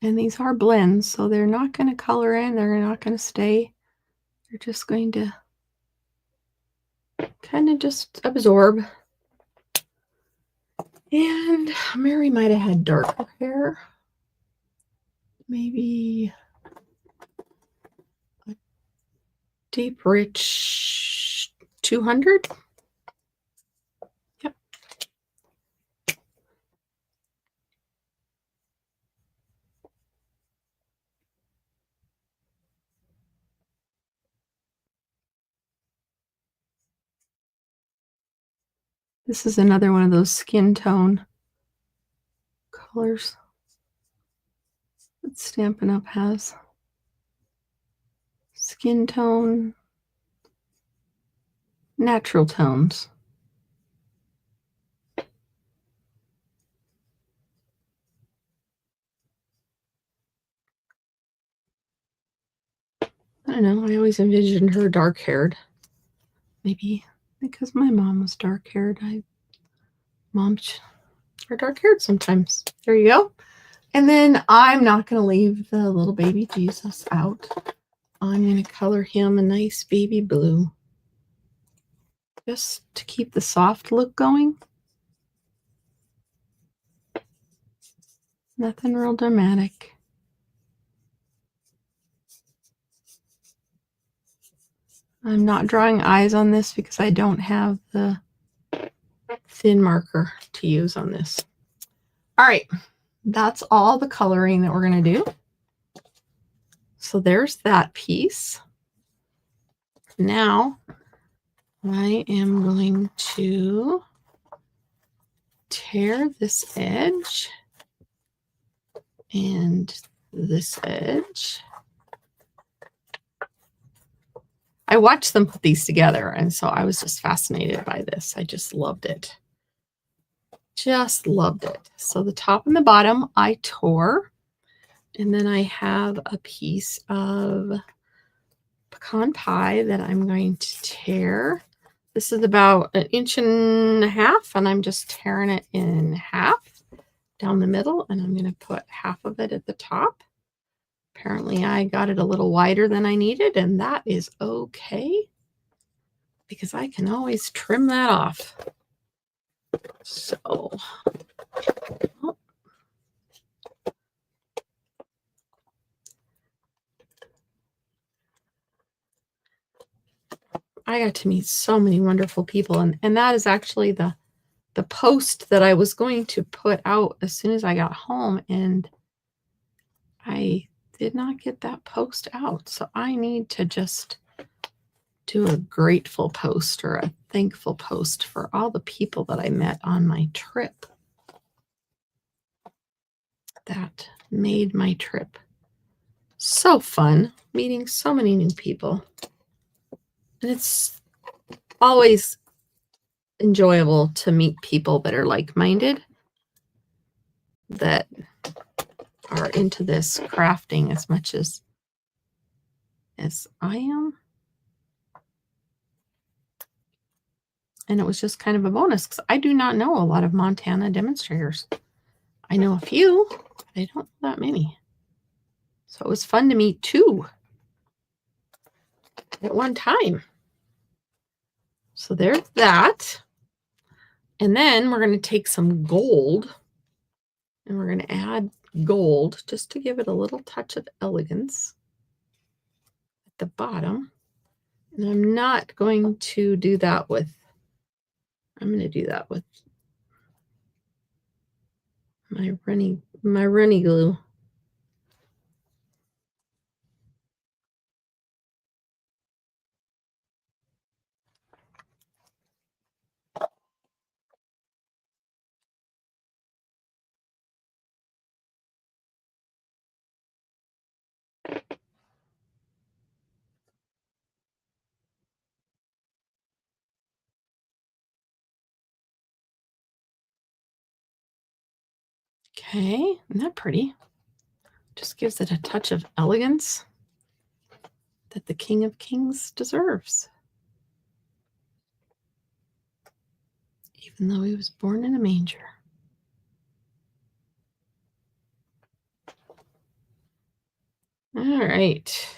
And these are blends, so they're not going to color in. They're not going to stay. They're just going to kind of just absorb. And Mary might have had darker hair. Maybe a deep, rich 200. Yep. This is another one of those skin tone colors that Stampin' Up! Has. Skin tone, natural tones. All don't know. I always envisioned her dark-haired. Maybe because my mom was dark-haired. Moms are dark-haired sometimes. There you go. And then I'm not going to leave the little baby Jesus out. I'm going to color him a nice baby blue. Just to keep the soft look going. Nothing real dramatic. I'm not drawing eyes on this because I don't have the thin marker to use on this. All right, that's all the coloring that we're going to do. So there's that piece. Now I am going to tear this edge and this edge. I watched them put these together, and so I was just fascinated by this. I just loved it. Just loved it. So the top and the bottom I tore, and then I have a piece of pecan pie that I'm going to tear. This is about 1.5 inches, and I'm just tearing it in half down the middle, and I'm going to put half of it at the top. Apparently I got it a little wider than I needed, and that is okay because I can always trim that off. So, I got to meet so many wonderful people, and that is actually the post that I was going to put out as soon as I got home, and I did not get that post out. So I need to just do a grateful post or a thankful post for all the people that I met on my trip that made my trip so fun, meeting so many new people. And it's always enjoyable to meet people that are like-minded, that are into this crafting as much as I am. And it was just kind of a bonus because I do not know a lot of Montana demonstrators. I know a few, but I don't know that many. So it was fun to meet 2 at one time. So there's that. And then we're going to take some gold and we're going to add gold just to give it a little touch of elegance at the bottom. And I'm not going to do that with, I'm going to do that with my runny glue. Okay, isn't that pretty? Just gives it a touch of elegance that the King of Kings deserves. Even though he was born in a manger. All right.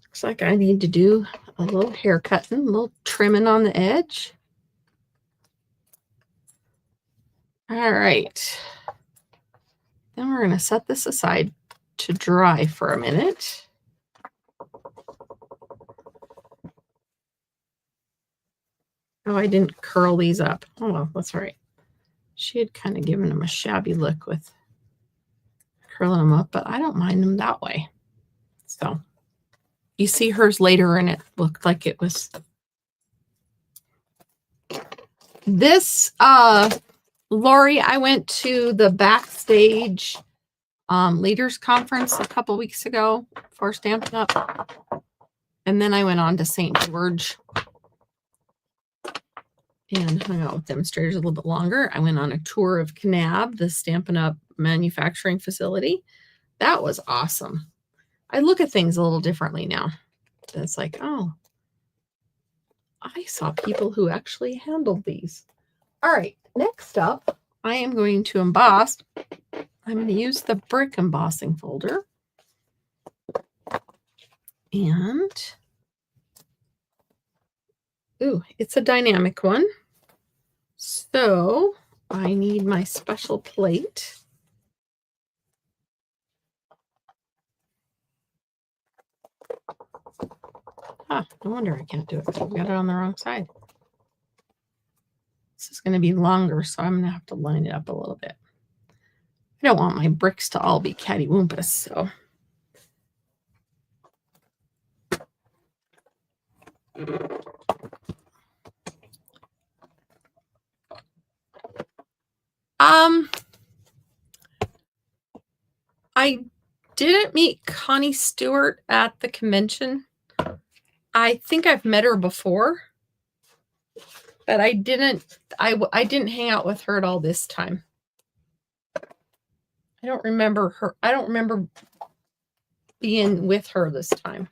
Looks like I need to do a little hair cutting, a little trimming on the edge. All right. Then we're going to set this aside to dry for a minute. Oh, I didn't curl these up. Oh, well, that's all right. She had kind of given them a shabby look with curling them up, but I don't mind them that way. So you see hers later and it looked like it was. This, Lori, I went to the backstage leaders conference a couple weeks ago for Stampin' Up. And then I went on to St. George and hung out with demonstrators a little bit longer. I went on a tour of Kanab, the Stampin' Up manufacturing facility. That was awesome. I look at things a little differently now. It's like, oh, I saw people who actually handled these. All right, next up, I am going to emboss. I'm going to use the brick embossing folder. And, ooh, it's a dynamic one. So I need my special plate. Ah, no wonder I can't do it. I've got it on the wrong side. This is going to be longer, so I'm going to have to line it up a little bit. I don't want my bricks to all be cattywampus, so. I didn't meet Connie Stewart at the convention. I think I've met her before, but I didn't hang out with her at all this time. I don't remember her. I don't remember being with her this time.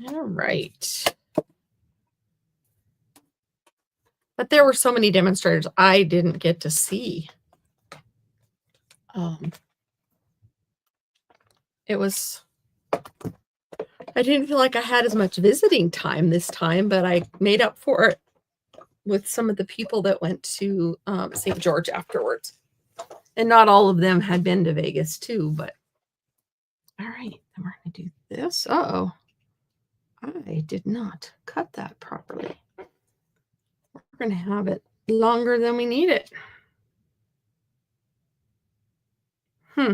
All right. But there were so many demonstrators I didn't get to see. It was, I didn't feel like I had as much visiting time this time, but I made up for it with some of the people that went to St. George afterwards. And not all of them had been to Vegas too, but all right, then we're going to do this. Uh-oh. I did not cut that properly. We're going to have it longer than we need it. All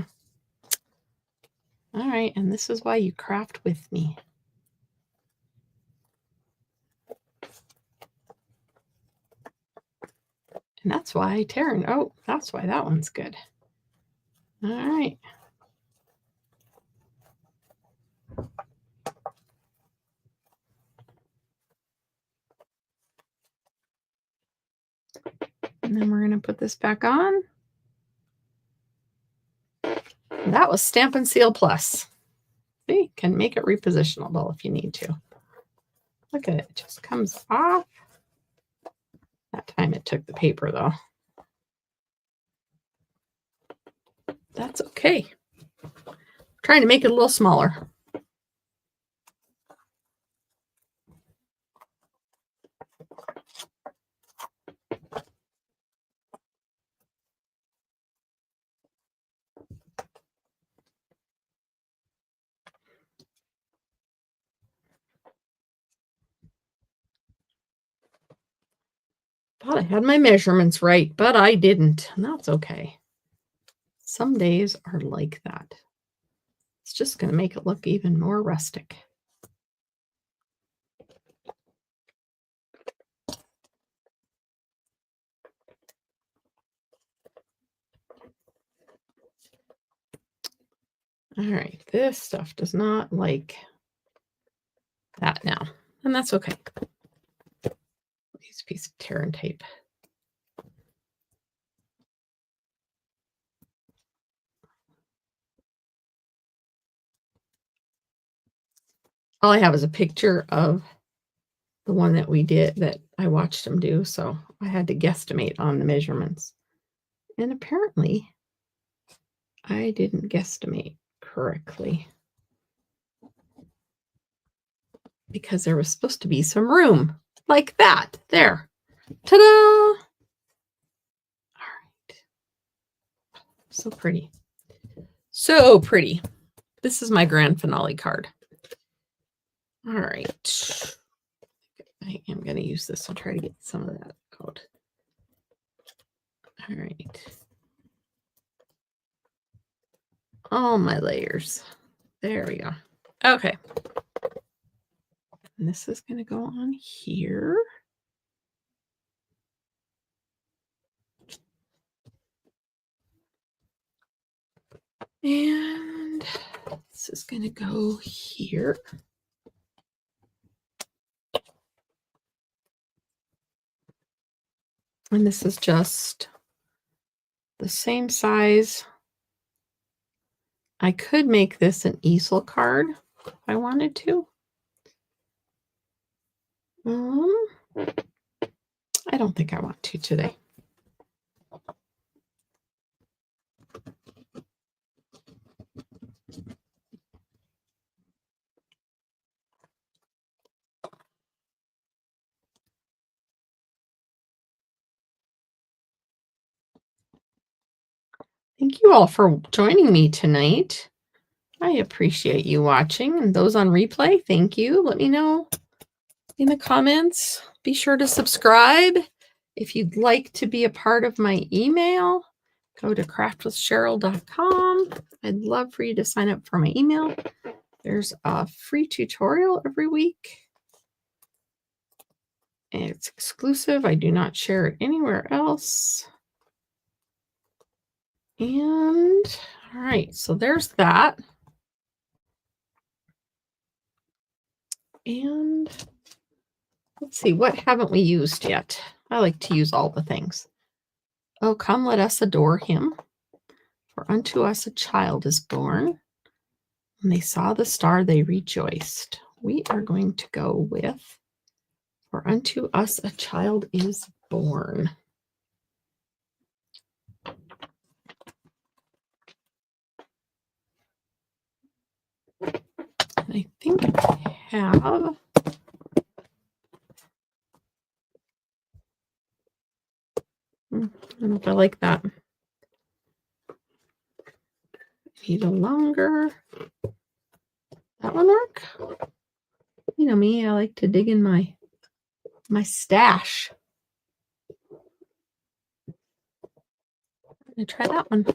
right, and this is why you craft with me. And that's why Taryn, oh, that's why that one's good. All right. And then we're going to put this back on. And that was Stampin' Seal Plus. See, you can make it repositionable if you need to. Look at it, it just comes off. That time it took the paper though. That's okay. I'm trying to make it a little smaller. Thought I had my measurements right, but I didn't, and that's okay. Some days are like that. It's just going to make it look even more rustic. All right, this stuff does not like that now, and that's okay. Use a piece of tear and tape. All I have is a picture of the one that we did, that I watched him do, so I had to guesstimate on the measurements. And apparently, I didn't guesstimate correctly because there was supposed to be some room like that. There. Ta-da! All right. So pretty. So pretty. This is my grand finale card. All right. I am going to use this to try to get some of that out. All right. All my layers. There we go. Okay. And this is going to go on here. And this is going to go here. And this is just the same size. I could make this an easel card if I wanted to. I don't think I want to today. Thank you all for joining me tonight. I appreciate you watching, and those on replay, thank you. Let me know in the comments. Be sure to subscribe. If you'd like to be a part of my email, go to craftwithcheryl.com. I'd love for you to sign up for my email. There's a free tutorial every week. It's exclusive. I do not share it anywhere else. And all right, so there's that. And let's see, what haven't we used yet? I like to use all the things. Oh, come, let us adore him. For unto us a child is born. When they saw the star, they rejoiced. We are going to go with, for unto us a child is born. And I think I have. I don't know if I like that. Need a longer. That one work? You know me, I like to dig in my stash. I'm gonna try that one.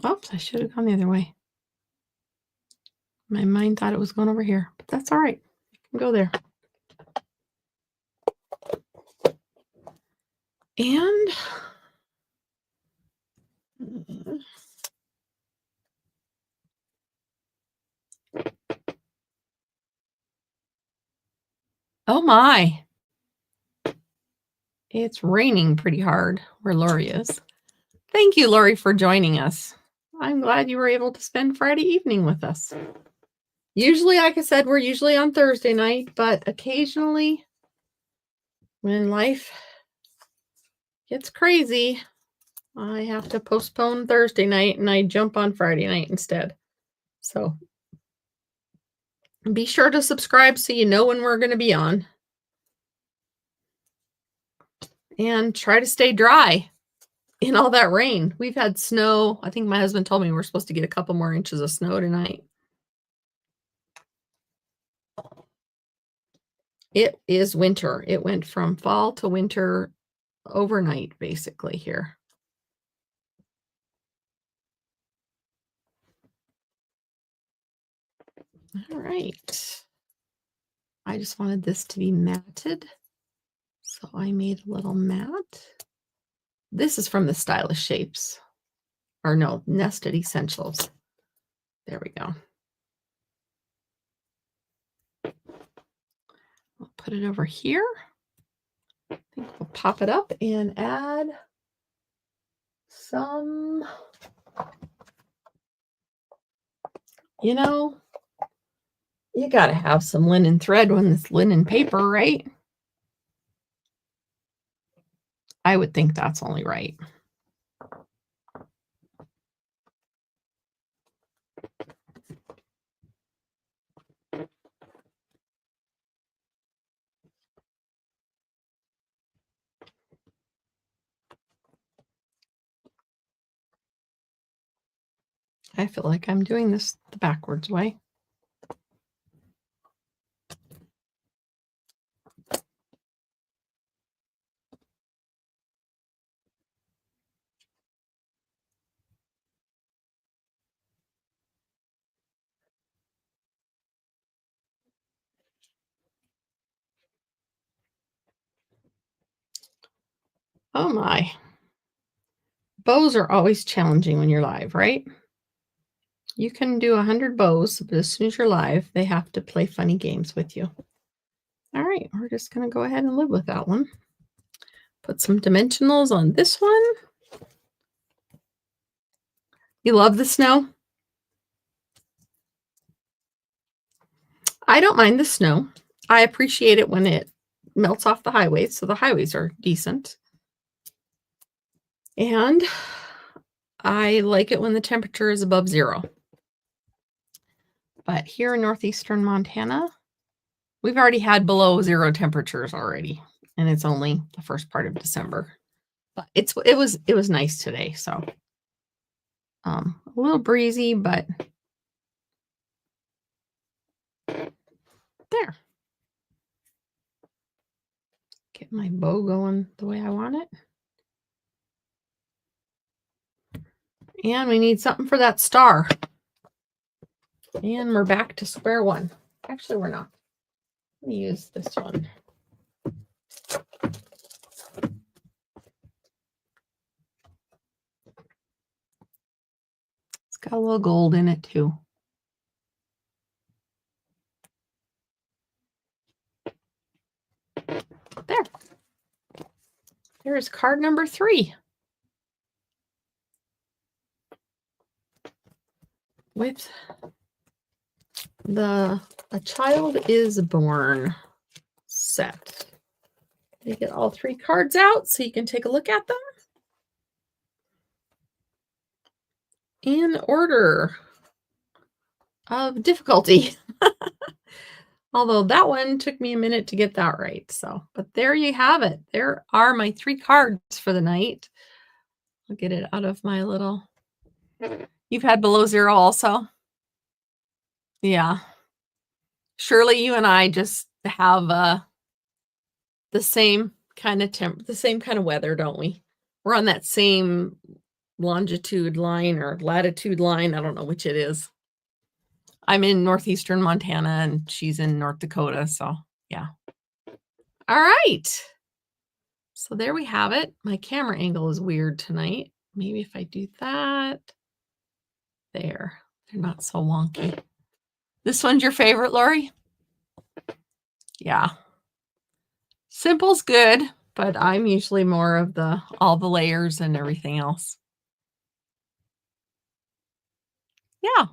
Oops, I should have gone the other way. My mind thought it was going over here, but that's all right. I can go there. And oh my, it's raining pretty hard where Lori is. Thank you, Lori, for joining us. I'm glad you were able to spend Friday evening with us. Usually, like I said, we're usually on Thursday night, but occasionally when life gets crazy, I have to postpone Thursday night and I jump on Friday night instead. So be sure to subscribe so you know when we're going to be on. And try to stay dry in all that rain. We've had snow. I think my husband told me we're supposed to get a couple more inches of snow tonight. It is winter. It went from fall to winter overnight, basically, here. All right. I just wanted this to be matted. So I made a little mat. This is from the Stylish Shapes. Or no, Nested Essentials. There we go. I'll put it over here. I think we'll pop it up and add some, you know, you got to have some linen thread when it's linen paper, right? I would think that's only right. I feel like I'm doing this the backwards way. Oh my. Bows are always challenging when you're live, right? You can do 100 bows, but as soon as you're live, they have to play funny games with you. All right, we're just going to go ahead and live with that one. Put some dimensionals on this one. You love the snow? I don't mind the snow. I appreciate it when it melts off the highways, so the highways are decent. And I like it when the temperature is above 0. But here in northeastern Montana, we've already had below 0 temperatures already, and it's only the first part of December. But it was nice today, so a little breezy, but there. Get my bow going the way I want it. And we need something for that star. And we're back to square one. Actually, we're not. Let me use this one. It's got a little gold in it too. There. There's card number 3. With the A Child is Born set. You get all 3 cards out so you can take a look at them. In order of difficulty. Although that one took me a minute to get that right. So, but there you have it. There are my 3 cards for the night. I'll get it out of my little. You've had below 0 also? Yeah. Surely you and I just have the same kind of weather, don't we? We're on that same longitude line or latitude line. I don't know which it is. I'm in northeastern Montana and she's in North Dakota. So yeah. All right. So there we have it. My camera angle is weird tonight. Maybe if I do that. There. They're not so wonky. This one's your favorite, Lori? Yeah. Simple's good, but I'm usually more of all the layers and everything else. Yeah.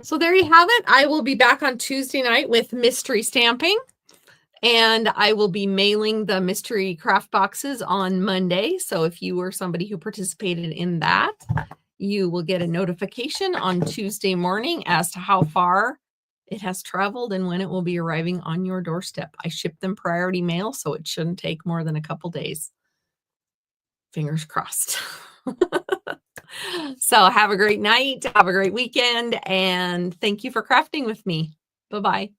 So there you have it. I will be back on Tuesday night with mystery stamping, and I will be mailing the mystery craft boxes on Monday. So if you were somebody who participated in that, you will get a notification on Tuesday morning as to how far it has traveled and when it will be arriving on your doorstep. I ship them priority mail, so it shouldn't take more than a couple days. Fingers crossed. So have a great night. Have a great weekend. And thank you for crafting with me. Bye-bye.